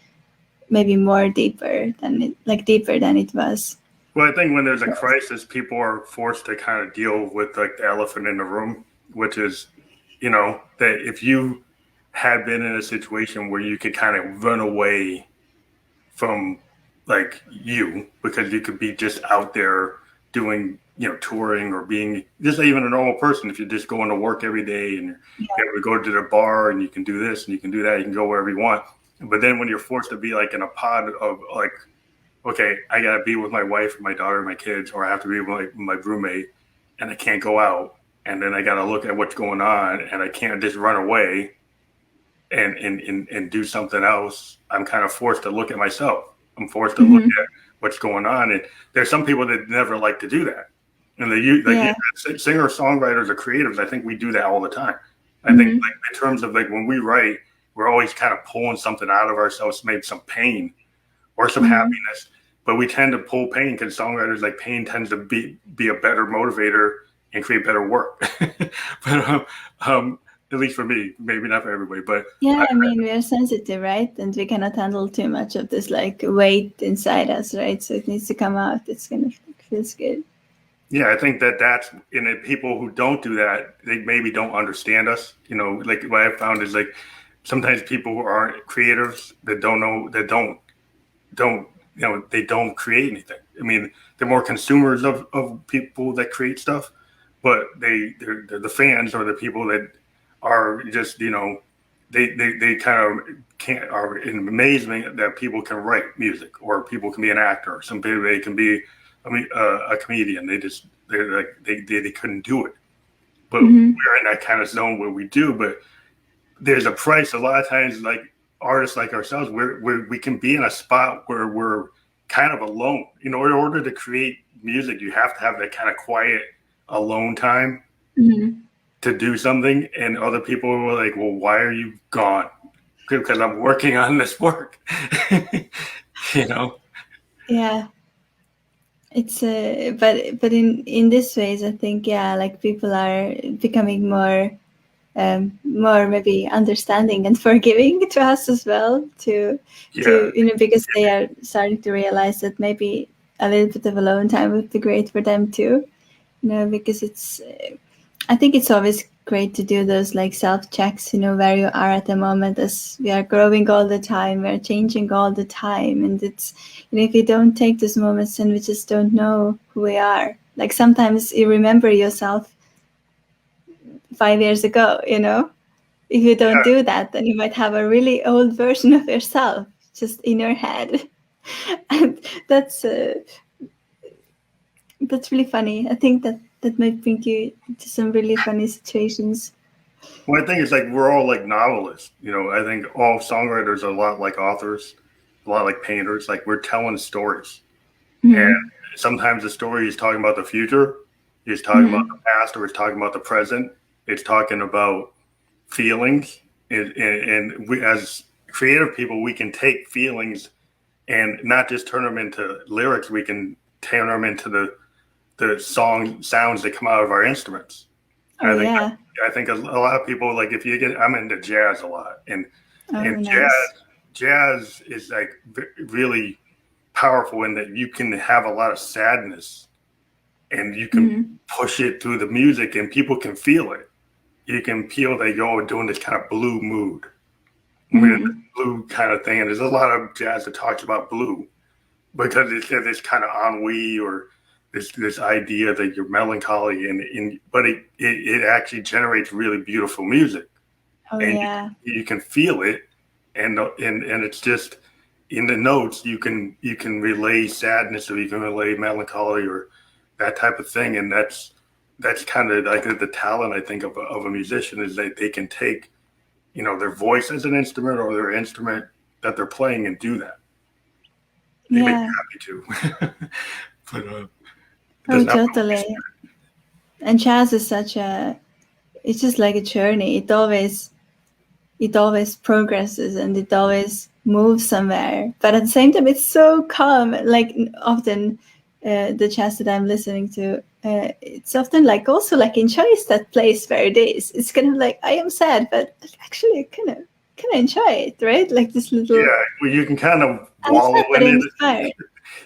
maybe more deeper than it was. Well, I think when there's a crisis, people are forced to kind of deal with like the elephant in the room, which is, that if you had been in a situation where you could kind of run away from like you, because you could be just out there doing, touring, or being just even a normal person. If you're just going to work every day and you're able to go to the bar and you can do this and you can do that, you can go wherever you want. But then when you're forced to be like in a pod of like, okay, I gotta be with my wife, my daughter, my kids, or I have to be with my roommate, and I can't go out, and then I gotta look at what's going on, and I can't just run away and do something else. I'm kind of forced to look at myself. I'm forced to look at what's going on, and there's some people that never like to do that. And singers, songwriters, or creatives, I think we do that all the time. I think like in terms of like when we write, we're always kind of pulling something out of ourselves, maybe some pain or some happiness, but we tend to pull pain because songwriters like pain tends to be a better motivator and create better work. But at least for me, maybe not for everybody, but yeah, I mean, we are sensitive, right? And we cannot handle too much of this like weight inside us, right? So it needs to come out. It's kind of feels good. yeah, I think that's and then people who don't do that, they maybe don't understand us. You know, like what I found is like sometimes people who aren't creators that don't know that don't you know, they don't create anything. I mean, they're more consumers of people that create stuff, but they're the fans or the people that are just, you know, they kind of can't are in amazement that people can write music or people can be an actor. Some people they can be a comedian. They're like they couldn't do it, but we're in that kind of zone where we do. But there's a price. A lot of times, like artists like ourselves, we can be in a spot where we're kind of alone. You know, in order to create music, you have to have that kind of quiet, alone time to do something. And other people were like, "Well, why are you gone?" Because I'm working on this work. You know. Yeah. It's but in this ways, I think like people are becoming more maybe understanding and forgiving to us as well. To because they are starting to realize that maybe a little bit of alone time would be great for them too. You know, because it's I think it's always great to do those like self-checks, you know, where you are at the moment, as we are growing all the time, we're changing all the time. And it's, you know, if you don't take those moments, then we just don't know who we are. Like sometimes you remember yourself 5 years ago, you know, if you don't do that, then you might have a really old version of yourself just in your head. And that's really funny. I think that might bring you to some really funny situations. Well, I think it's like we're all like novelists. You know, I think all songwriters are a lot like authors, a lot like painters. Like we're telling stories, and sometimes the story is talking about the future, it's talking about the past, or it's talking about the present. It's talking about feelings, and we as creative people, we can take feelings and not just turn them into lyrics. We can turn them into the song sounds that come out of our instruments. Oh, yeah. I think a lot of people like if you get I'm into jazz a lot and nice. jazz is like really powerful in that you can have a lot of sadness and you can push it through the music and people can feel it. You can feel that you're doing this kind of blue mood, blue kind of thing. And there's a lot of jazz that talks about blue because it's this kind of ennui or this idea that you're melancholy but it actually generates really beautiful music. Oh, and yeah. you can feel it and it's just in the notes you can relay sadness or you can relay melancholy or that type of thing. And that's kind of like the talent I think of a musician is that they can take, you know, their voice as an instrument or their instrument that they're playing and do that. They make me happy too. But oh, totally. And jazz is it's just like a journey. It always progresses and it always moves somewhere. But at the same time, it's so calm. Like often the jazz that I'm listening to, it's often like also like enjoys that place where it is. It's kind of like I am sad, but actually I kind of enjoy it, right? Like this little well, you can kind of wallow in it.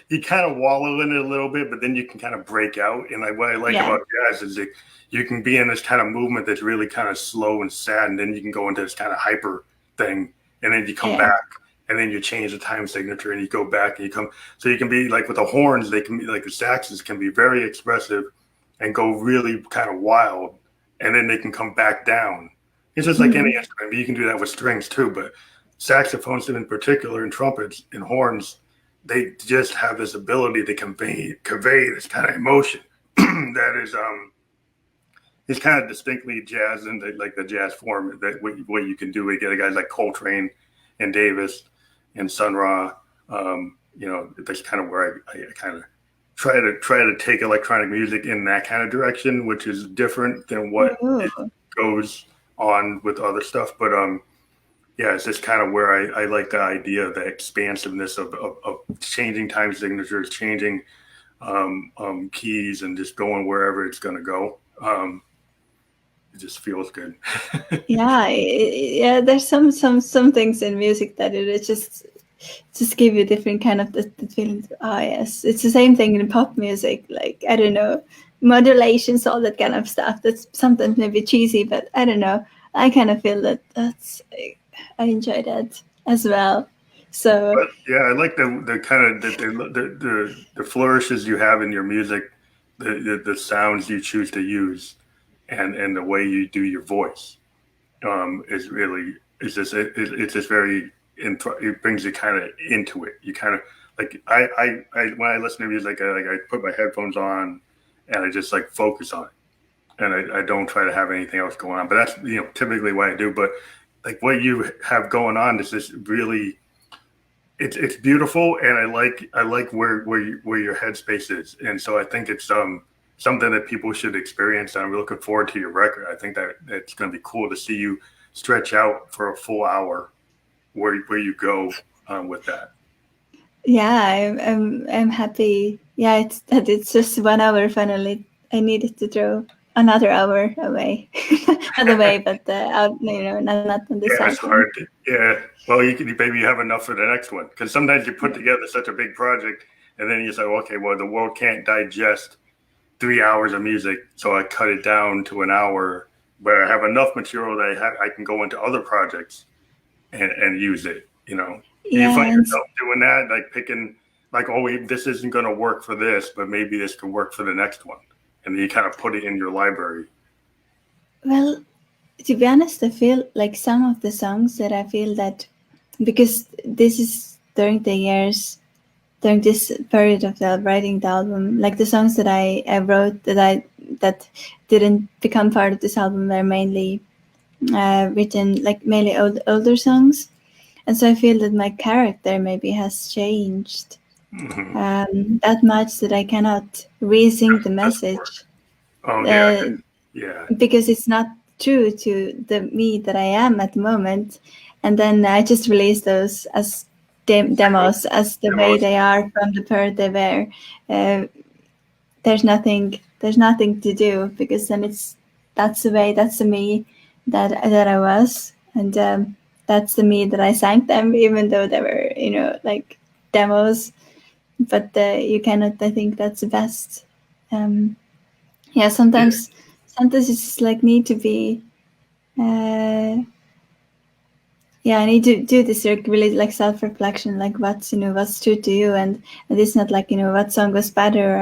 You kind of wallow in it a little bit, but then you can kind of break out. And what I like about jazz is that you can be in this kind of movement that's really kind of slow and sad, and then you can go into this kind of hyper thing, and then you come back, and then you change the time signature, and you go back, and you come. So you can be like with the horns, they can be like the saxes can be very expressive and go really kind of wild, and then they can come back down. It's just like any instrument. You can do that with strings too, but saxophones in particular, and trumpets and horns, they just have this ability to convey this kind of emotion that is it's kind of distinctly jazz and like the jazz form that what you can do. We get guys like Coltrane and Davis and Sun Ra. That's kind of where I kind of try to take electronic music in that kind of direction, which is different than what goes on with other stuff. But yeah, it's just kind of where I like the idea of the expansiveness of changing time signatures, changing keys, and just going wherever it's going to go. It just feels good. Yeah. There's some things in music that it just give you different kind of the feeling. Yes, it's the same thing in pop music. Like, I don't know, modulations, all that kind of stuff. That's sometimes maybe cheesy, but I don't know. I kind of feel I enjoy that as well. So but yeah, I like the kind of the flourishes you have in your music, the sounds you choose to use, and the way you do your voice is really it's just very it brings you kind of into it. You kind of like I when I listen to music, I put my headphones on and I just like focus on it, and I don't try to have anything else going on. But that's typically what I do. But like what you have going on is just really it's beautiful, and I like where your headspace is, and so I think it's something that people should experience. And I'm looking forward to your record. I think that it's going to be cool to see you stretch out for a full hour where you go with that. Yeah, I'm happy. Yeah, it's just 1 hour finally. I needed to throw another hour away, not away, but out. Not on the Yeah, it's second. hard. Yeah, well, maybe you have enough for the next one, because sometimes you put together such a big project, and then you say, okay, well, the world can't digest 3 hours of music, so I cut it down to an hour, but I have enough material that I can go into other projects and use it. Do you Yeah, find and yourself doing that, like picking, like, oh, this isn't going to work for this, but maybe this could work for the next one, and then you kind of put it in your library? well, to be honest, I feel like some of the songs that I feel that because this is during the years during this period of the writing the album, like the songs that I wrote that didn't become part of this album were mainly written like mainly older songs, and so I feel that my character maybe has changed Mm-hmm. that much that I cannot re-sing the message Oh yeah, uh, yeah. because it's not true to the me that I am at the moment. And then I just release those as demos as the way Demos. they are from the period they were. Uh, there's nothing to do because then that's the me that I was, and that's the me that I sang them, even though they were like demos. But you cannot. I think that's the best. Yeah, Yeah. sometimes it's just like need to be. Yeah, I need to do this like really like self-reflection, like what's true to you, and it's not like what song was better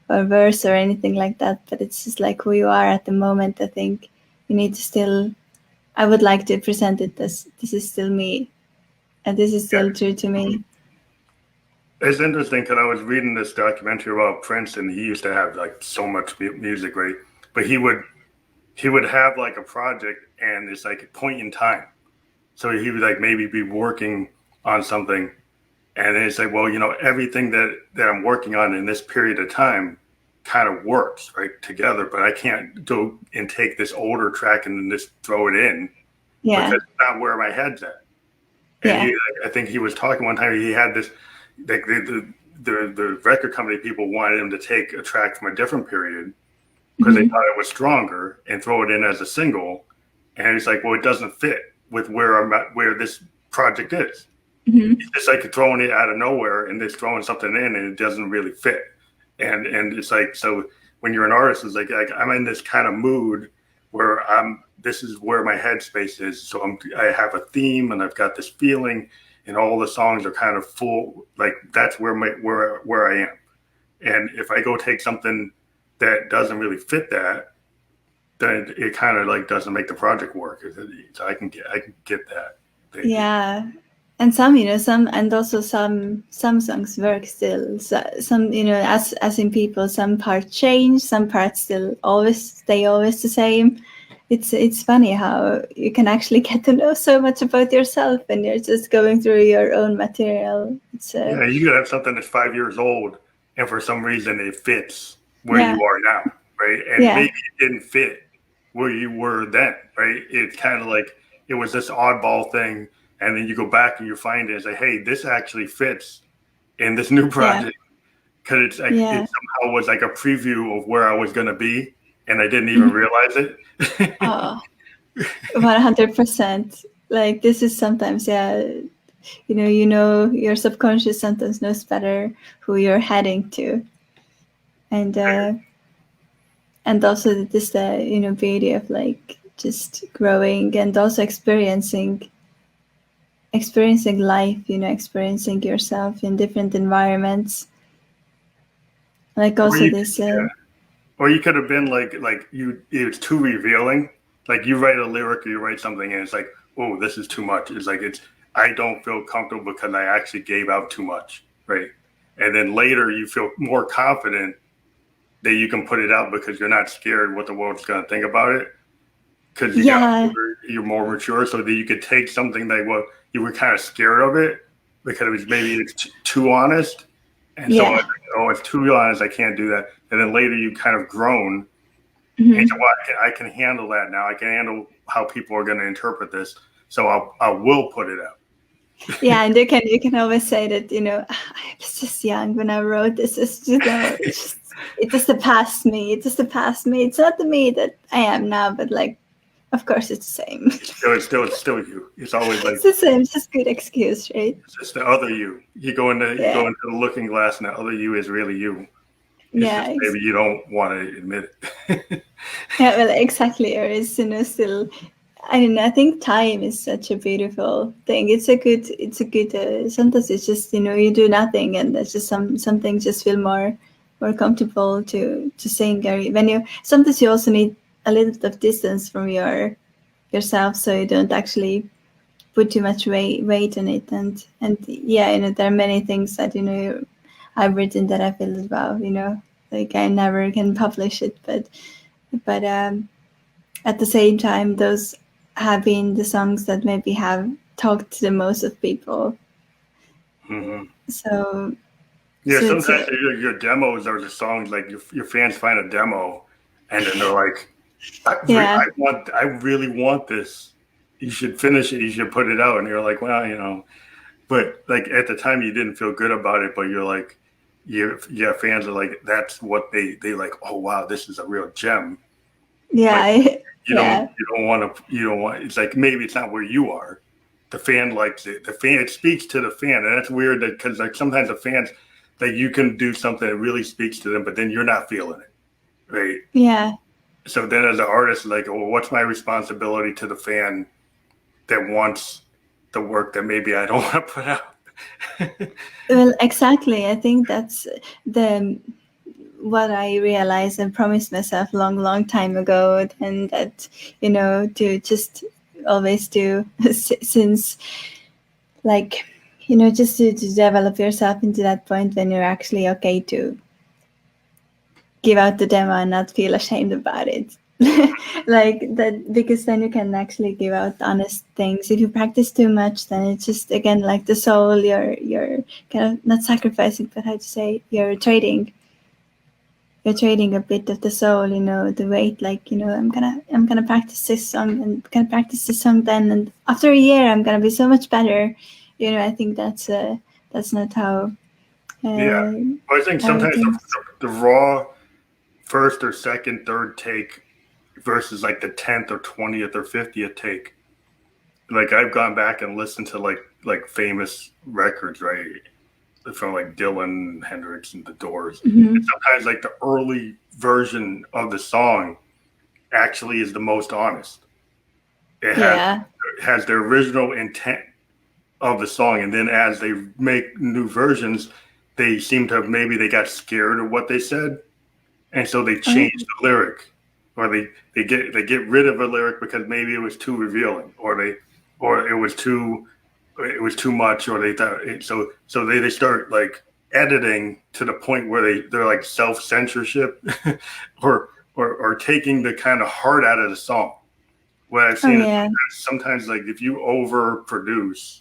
or worse or anything like that, but it's just like who you are at the moment. I think you need to still. I would like to present it as this is still me, and this is Yeah. still true to me. It's interesting because I was reading this documentary about Prince, and he used to have like so much music, right? But he would have like a project, and it's like a point in time. So he would like maybe be working on something, and then it's like, well, everything that I'm working on in this period of time kind of works right together, but I can't go and take this older track and then just throw it in because Yeah, it's not where my head's at. And yeah, I think he was talking one time. He had this, like the record company people wanted him to take a track from a different period because they thought it was stronger and throw it in as a single. And he's like, well, it doesn't fit with where I'm at, where this project is. It's just like throwing it out of nowhere and just throwing something in, and it doesn't really fit. And it's like, so when you're an artist, it's like I'm in this kind of mood where this is where my headspace is. So I have a theme and I've got this feeling, and all the songs are kind of full. Like that's where I am. And if I go take something that doesn't really fit that, then it kind of like doesn't make the project work. So I can get that. Yeah. And some, and also some songs work still. So some, as in people, some parts change, some parts still always stay always the same. It's funny how you can actually get to know so much about yourself when you're just going through your own material. Yeah, you could have something that's 5 years old, and for some reason it fits where Yeah. you are now, right? And Yeah. maybe it didn't fit where you were then, right? It's kind of like it was this oddball thing, and then you go back and you find it and say, hey, this actually fits in this new project because it's like Yeah. it somehow was like a preview of where I was going to be, and I didn't even realize it. Oh, 100%. Like this is sometimes, your subconscious sometimes knows better who you're heading to, and also this the beauty of like just growing and also experiencing life, experiencing yourself in different environments, like Or also you, this or you could have been like it's too revealing. Like you write a lyric or you write something and it's like, oh, this is too much. It's like I don't feel comfortable because I actually gave out too much, right? And then later you feel more confident that you can put it out because you're not scared what the world's going to think about it because you're more mature, so that you could take something that you were kind of scared of it because it was maybe it's too honest, and so it's too honest, I can't do that. And then later you kind of grown, and so I can handle that now. I can handle how people are going to interpret this, so I will put it out. Yeah, and you can always say that I was just young when I wrote this. It's it's just the past me. It's just the past me. It's not the me that I am now, but like, of course, it's the same. It's still you. It's always like it's the same. It's just good excuse, right? It's just the other you. You go into the looking glass, and the other you is really you. It's just maybe you don't want to admit it. Yeah, well, exactly. Or is still. I mean, I think time is such a beautiful thing. It's a good. Sometimes it's just you do nothing, and there's just some things just feel more comfortable to sing. When you sometimes you also need a little bit of distance from yourself, so you don't actually put too much weight on it. And yeah, there are many things that I've written that I feel about like I never can publish it, but at the same time, those have been the songs that maybe have talked to the most of people. Mm-hmm. So yeah, sometimes your demos are the songs like your fans find a demo, and then they're like, I really want this. You should finish it. You should put it out. And you're like, well, but like at the time you didn't feel good about it, but you're like, fans are like, that's what they like. Oh wow, this is a real gem. Yeah, you don't want. It's like maybe it's not where you are. The fan likes it. It speaks to the fan, and that's weird because like sometimes the fans that you can do something that really speaks to them, but then you're not feeling it, right? Yeah. So then as an artist, like, well, what's my responsibility to the fan that wants the work that maybe I don't want to put out? Well, exactly. I think that's what I realized and promised myself long time ago, and that to just always do since like just to develop yourself into that point when you're actually okay to give out the demo and not feel ashamed about it. Like that, because then you can actually give out honest things. If you practice too much, then it's just again like the soul, you're kind of not sacrificing, but how to say, you're trading a bit of the soul, the weight, like I'm gonna practice this song and gonna practice this song then, and after a year I'm gonna be so much better. I think that's not how I think sometimes the raw first or second, third take versus like the 10th or 20th or 50th take. Like I've gone back and listened to like famous records, right? From like Dylan, Hendrix, and the Doors. Mm-hmm. And sometimes like the early version of the song actually is the most honest. It has the original intent of the song, and then as they make new versions, they seem to maybe they got scared of what they said, and so they change the lyric, or they get rid of a lyric because maybe it was too revealing, or or it was too much, or they thought so they start like editing to the point where they're like self-censorship or taking the kind of heart out of the song. What I've Oh seen is yeah. sometimes like if you overproduce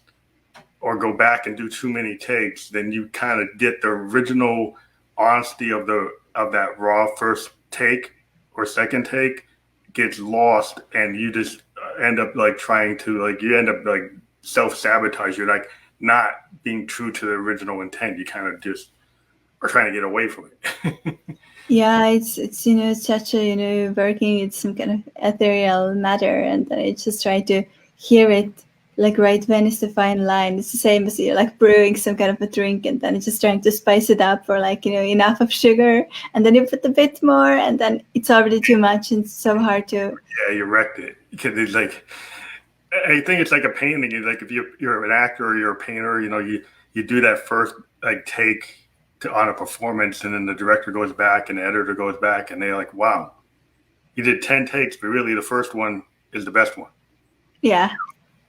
or go back and do too many takes, then you kind of get the original honesty of that raw first take or second take gets lost, and you just end up like trying to like you end up like self-sabotage. You're like not being true to the original intent. You kind of just are trying to get away from it. Yeah, it's such a working with some kind of ethereal matter, and then I just try to hear it like right when it's the final line. It's the same as you're like brewing some kind of a drink, and then it's just trying to spice it up for like enough of sugar, and then you put a bit more, and then it's already too much, and it's so hard to. Yeah, you wrecked it because it's like I think it's like a painting. It's like if you're an actor or you're a painter, you do that first like take on a performance, and then the director goes back and the editor goes back, and they're like, "Wow, you did 10 takes, but really the first one is the best one." Yeah.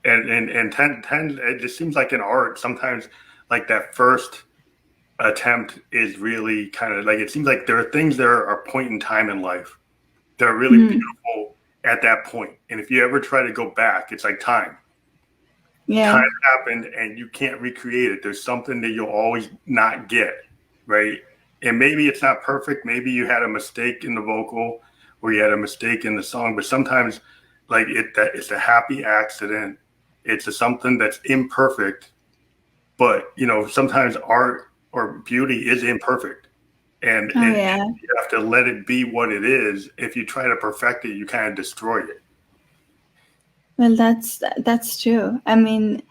And 10, it just seems like in art sometimes like that first attempt is really kind of like it seems like there are things that are a point in time in life that are really beautiful at that point. And if you ever try to go back, it's like time. Yeah. Time happened and you can't recreate it. There's something that you'll always not get, right? And maybe it's not perfect. Maybe you had a mistake in the vocal or you had a mistake in the song, but sometimes like it's a happy accident. It's something that's imperfect, but sometimes art or beauty is imperfect. And Oh yeah. you have to let it be what it is. If you try to perfect it, you kind of destroy it. Well, that's true. I mean,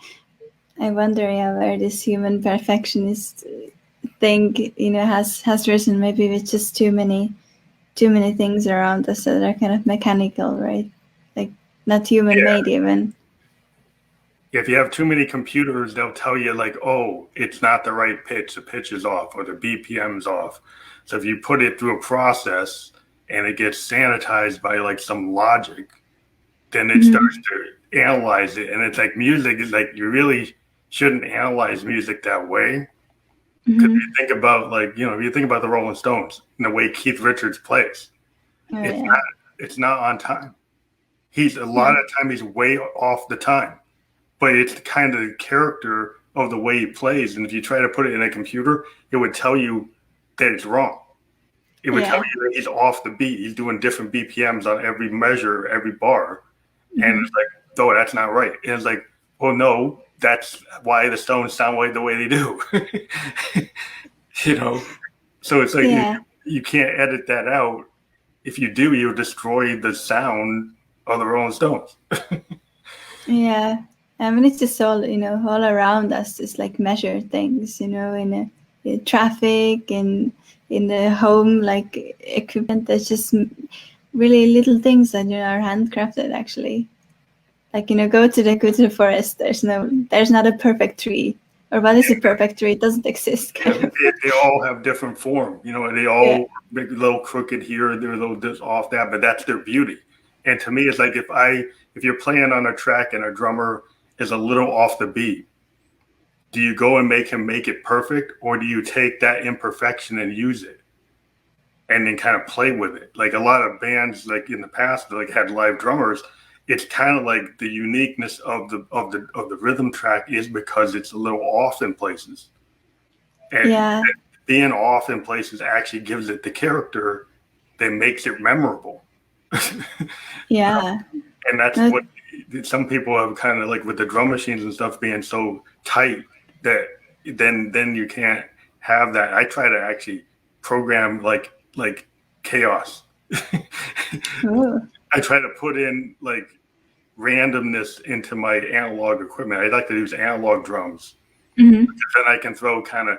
I wonder, where this human perfectionist thing, has risen. Maybe with just too many things around us that are kind of mechanical, right? Like not human made even. If you have too many computers, they'll tell you like, oh, it's not the right pitch. The pitch is off or the BPM's off. So if you put it through a process and it gets sanitized by like some logic, then it starts to analyze it. And it's like music is like, you really shouldn't analyze music that way. Because if you think about like, if you think about the Rolling Stones and the way Keith Richards plays, Oh, it's yeah. it's not on time. He's a lot of time he's way off the time. But it's the kind of character of the way he plays. And if you try to put it in a computer, it would tell you that it's wrong. It would tell you that he's off the beat. He's doing different BPMs on every measure, every bar. And it's like, oh, that's not right. And it's like, well, no, that's why the Stones sound like the way they do. So it's like you can't edit that out. If you do, you'll destroy the sound of the Rolling Stones. Yeah. I mean, it's just all, all around us, just like measure things, in traffic and in the home, like equipment. That's just really little things that, are handcrafted actually. Like, go to the forest. There's not a perfect tree. Or what is a perfect tree? It doesn't exist. They all have different form. They all make a little crooked here, they're a little this off that, but that's their beauty. And to me, it's like if you're playing on a track and a drummer is a little off the beat, do you go and make him make it perfect, or do you take that imperfection and use it and then kind of play with it? Like a lot of bands, like in the past, like had live drummers. It's kind of like the uniqueness of the rhythm track is because it's a little off in places, and being off in places actually gives it the character that makes it memorable. Yeah. And that's what some people have kind of like with the drum machines and stuff being so tight that then you can't have that. I try to actually program like chaos. I try to put in like randomness into my analog equipment. I like to use analog drums. Then I can throw kind of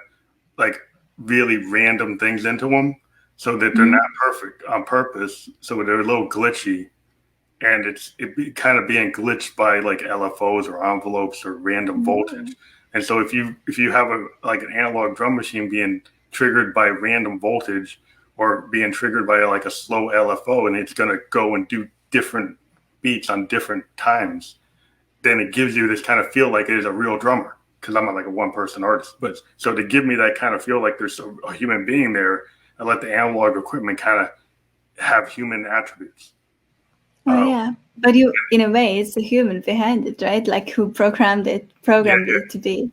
like really random things into them so that they're not perfect on purpose. So they're a little glitchy. And it kind of being glitched by like LFOs or envelopes or random voltage. And so if you have like an analog drum machine being triggered by random voltage or being triggered by like a slow LFO, and it's going to go and do different beats on different times, then it gives you this kind of feel like it is a real drummer, because I'm not like a one-person artist. But so to give me that kind of feel like there's a human being there, I let the analog equipment kind of have human attributes. Oh yeah, but you, in a way, it's the human behind it, right? Like who programmed it to be.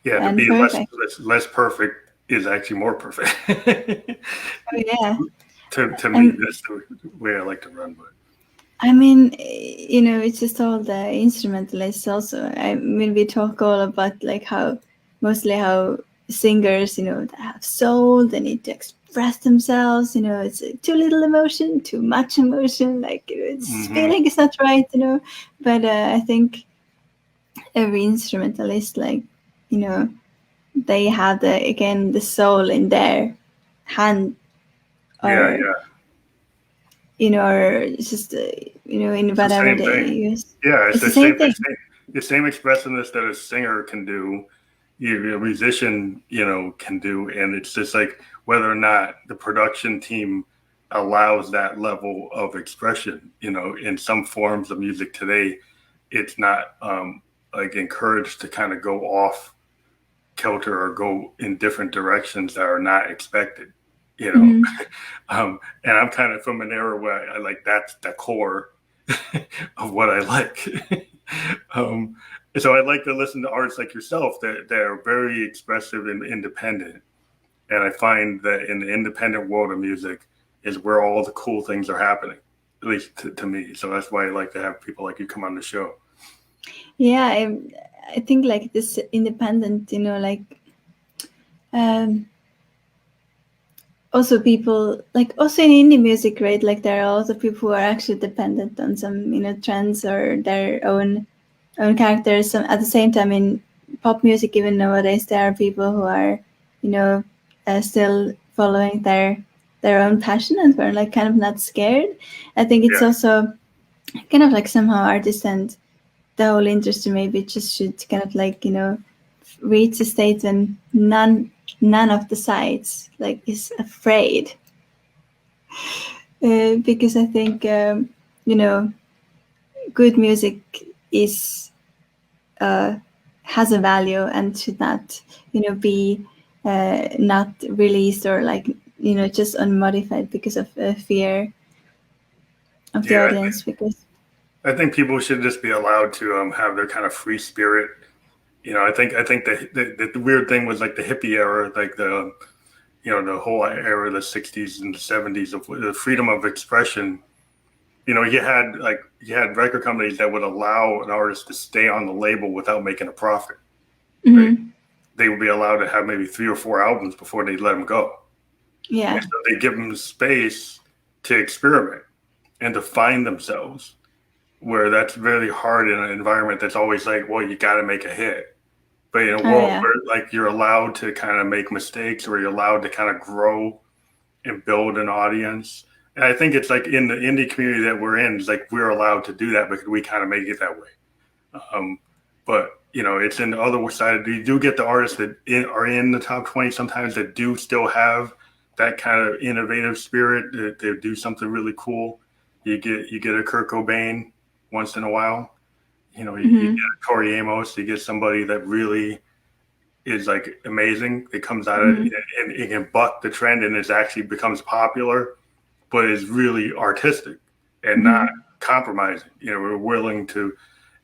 Yeah, to and be perfect. less perfect is actually more perfect. Oh yeah. To me, that's the way I like to run. But I mean, it's just all the instrumentalists also. I mean, we talk all about like how singers, that have soul, they need to express themselves, it's too little emotion, too much emotion, like it's feeling is not right, But I think every instrumentalist, like, they have the soul in their hand, or or it's just in whatever they use. Yeah, it's the same thing. The same expressiveness that a singer can do, a musician, can do, and it's just like whether or not the production team allows that level of expression. In some forms of music today, it's not like encouraged to kind of go off kilter or go in different directions that are not expected. And I'm kind of from an era where I like that's the core of what I like. So I like to listen to artists like yourself that are very expressive and independent. And I find that in the independent world of music is where all the cool things are happening, at least to me. So that's why I like to have people like you come on the show. Yeah, I think like this independent, also people like also in indie music, right? Like there are also people who are actually dependent on some trends or their own characters. At the same time, in pop music, even nowadays, there are people who are still following their own passion and were like kind of not scared. I think it's also kind of like somehow artists and the whole industry maybe just should kind of like reach a state when none of the sides like is afraid, because I think good music is has a value and should not be not released or like just unmodified because of fear of the audience. I think people should just be allowed to have their kind of free spirit. I think the weird thing was like the hippie era, like the whole era of the 60s and the 70s of the freedom of expression. You had record companies that would allow an artist to stay on the label without making a profit. Right? They would be allowed to have maybe 3 or 4 albums before they let them go. Yeah. And so they give them space to experiment and to find themselves, where that's really hard in an environment that's always like, well, you got to make a hit. But in a world where like you're allowed to kind of make mistakes, or you're allowed to kind of grow and build an audience. And I think it's like in the indie community that we're in, it's like we're allowed to do that because we kind of make it that way. But it's in the other side. You do get the artists that are in the top 20 sometimes that do still have that kind of innovative spirit. That they do something really cool. You get a Kurt Cobain once in a while. You get a Tori Amos. You get somebody that really is like amazing. It comes out of and it can buck the trend and it actually becomes popular, but is really artistic and not compromising. We're willing to,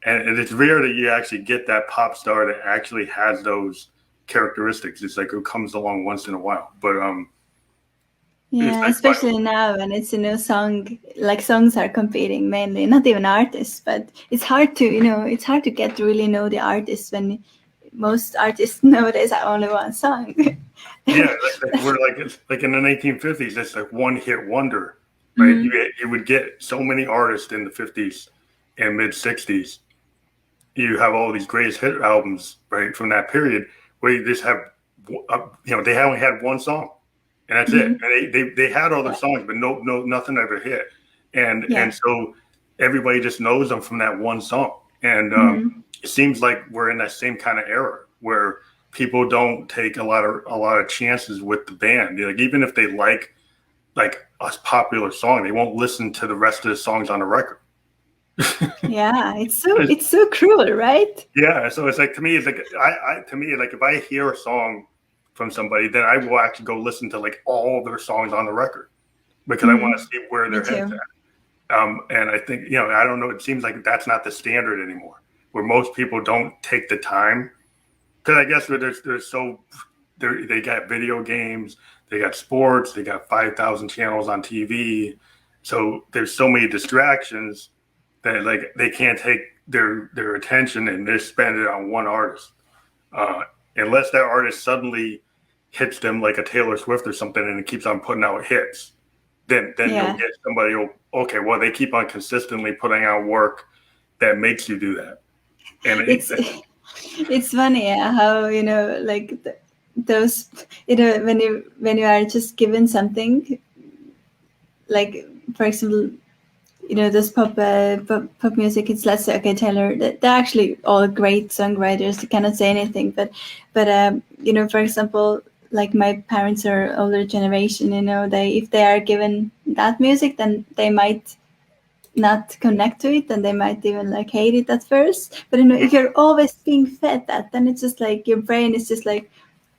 and it's rare that you actually get that pop star that actually has those characteristics. It's like it comes along once in a while, but like, especially now when it's songs are competing mainly, not even artists, but it's hard to get to really know the artists when most artists nowadays have only one song. We're like in the 1950s, it's like one hit wonder, right? You would get so many artists in the 50s and mid 60s. You have all these greatest hit albums, right, from that period, where you just have, they only had one song, and that's it. And they had other songs, but nothing ever hit, and so everybody just knows them from that one song. And it seems like we're in that same kind of era where people don't take a lot of chances with the band. Like even if they like a popular song, they won't listen to the rest of the songs on the record. Yeah, it's so cruel, right? Yeah, so it's like to me, it's like to me, like if I hear a song from somebody, then I will actually go listen to like all their songs on the record because I want to see where Me their head's too. at. And I think I don't know. It seems like that's not the standard anymore, where most people don't take the time because I guess there's so they got video games, they got sports, they got 5,000 channels on TV, so there's so many distractions that like they can't take their attention and just spend it on one artist uh, unless that artist suddenly hits them like a Taylor Swift or something and it keeps on putting out hits. Then you'll Yeah. get somebody who, okay, well they keep on consistently putting out work that makes you do that. And It's it's funny how like those when you are just given something, like for example, those pop music. It's, let's say, okay, Taylor. They're actually all great songwriters. You cannot say anything, but for example, like my parents are older generation. They, if they are given that music, then they might not connect to it, and they might even like hate it at first. But if you're always being fed that, then it's just like your brain is just like,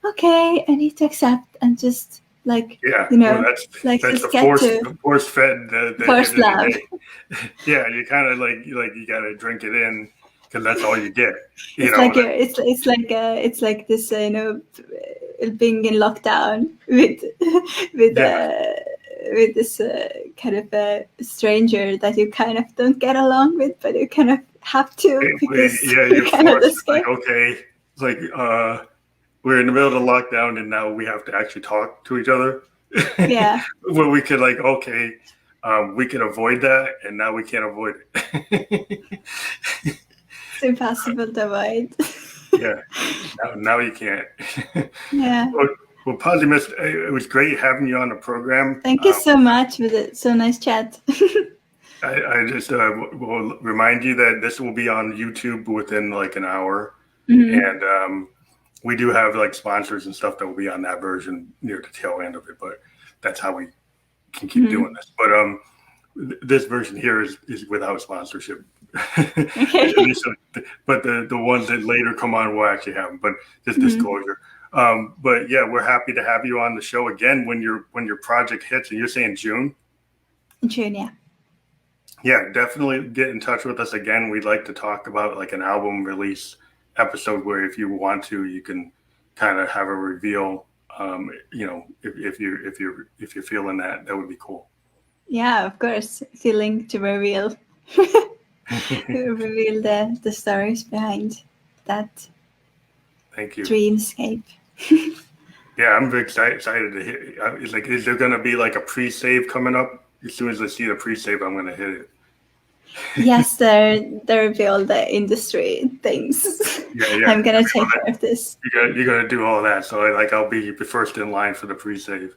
okay, I need to accept and just like yeah, well like that's just get to the force fed the end first of the love. day. Yeah, you kind of like you got to drink it in because that's all you get. It's like it's like this being in lockdown with with Yeah, uh, with this kind of a stranger that you kind of don't get along with, but you kind of have to because yeah, you you're cannot forced. It's like escape. okay, it's like we're in the middle of the lockdown and now we have to actually talk to each other. Yeah, Where we could like okay, we can avoid that, and now we can't avoid it. it's impossible to avoid. Yeah, now you can't. Yeah. well, well, Possimiste, it was great having you on the program. Thank you so much for the so nice chat. I just will remind you that this will be on YouTube within like an hour, Mhm. and we do have like sponsors and stuff that will be on that version near the tail end of it. But that's how we can keep doing this. But this version here is without sponsorship. Okay. But the ones that later come on will actually have them. But just Mhm. disclosure. But yeah, we're happy to have you on the show again when your project hits, and you're saying June. June, yeah. Yeah, definitely get in touch with us again. We'd like to talk about like an album release episode where if you want to, you can kind of have a reveal. If you're feeling that, that would be cool. Yeah, of course. Feeling to reveal reveal the stories behind that Thank you. dreamscape. Yeah, I'm very excited to hit. It's like, is there going to be like a pre-save coming up? As soon as I see the pre-save, I'm going to hit it. Yes, there will be all the industry things. Yeah. I'm gonna take care of this. You're gonna do all that, so I'll be the first in line for the pre-save.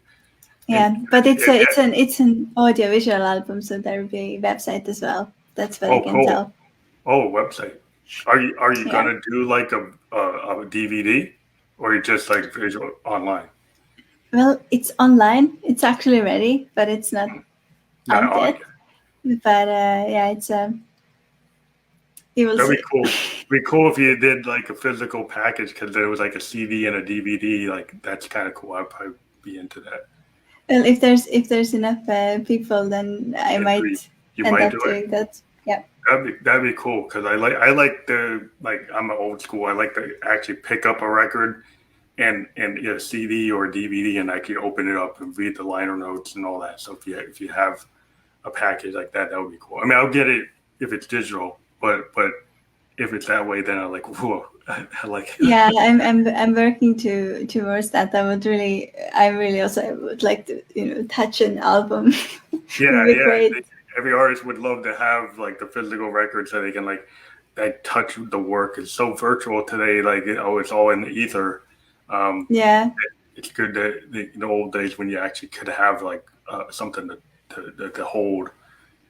Yeah, but Yeah. it's an audiovisual album, so there will be a website as well. That's what I Oh, can cool. tell. Oh, website. Are you Yeah. gonna do like a DVD, or you just like visual online? Well, it's online. It's actually ready, but it's not Not out on yet. yet. But yeah, it's you will That'd see. be cool. It'd be cool if you did like a physical package because there was like a CD and a DVD. Like that's kind of cool. I'd probably be into that. Well, if there's enough people, then I might You end might up do it. doing that. Yeah. That'd be cool because I like the like I'm an old school. I like to actually pick up a record and a CD or a DVD and actually open it up and read the liner notes and all that. So if you have a package like that, that would be cool. I mean, I'll get it if it's digital, but if it's that way, then I'm like, whoa, I like it. Yeah, I'm working towards that. I really also would like to touch an album. It would be great. Every artist would love to have like the physical record so they can like touch the work. It's so virtual today. Like it's all in the ether. Yeah. It's good that the old days when you actually could have like something to hold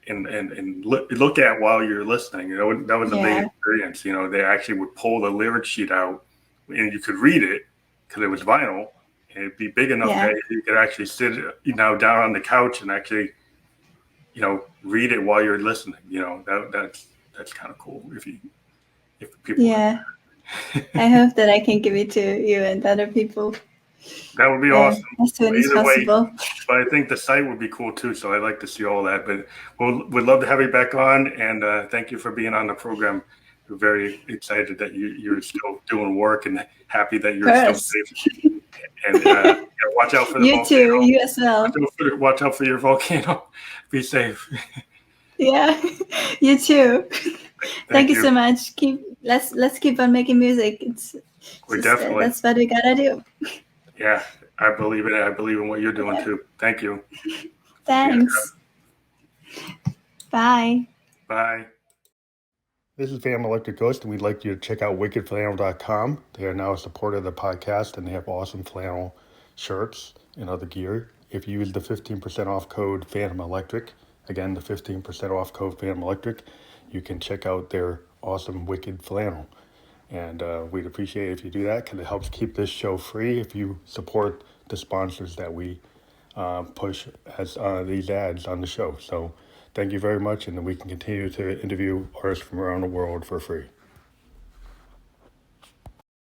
and look at while you're listening. That was a big experience. They actually would pull the lyric sheet out and you could read it because it was vinyl and it'd be big enough that you could actually sit down on the couch and actually read it while you're listening. That's kind of cool if people. Yeah. I hope that I can give it to you and other people That would be awesome. as soon as Either way, possible. but I think the site would be cool too. So I'd like to see all that. But we'd love to have you back on, and thank you for being on the program. We're very excited that you're still doing work and happy that you're still safe. And watch out for the You volcano. too, you as well. Watch out for your volcano. Be safe. Yeah, you too. Thank you you so much. Let's keep on making music. We definitely. That's what we gotta do. Yeah, I believe in it. I believe in what you're doing too. Thank you. Thanks. Bye. Bye. This is Phantom Electric Ghost, and we'd like you to check out wickedflannel.com. They are now a supporter of the podcast, and they have awesome flannel shirts and other gear. If you use the 15% off code Phantom Electric, again, the 15% off code Phantom Electric, you can check out their awesome Wicked flannel. And we'd appreciate it if you do that, because it helps keep this show free if you support the sponsors that we push as these ads on the show. So thank you very much, and we can continue to interview artists from around the world for free.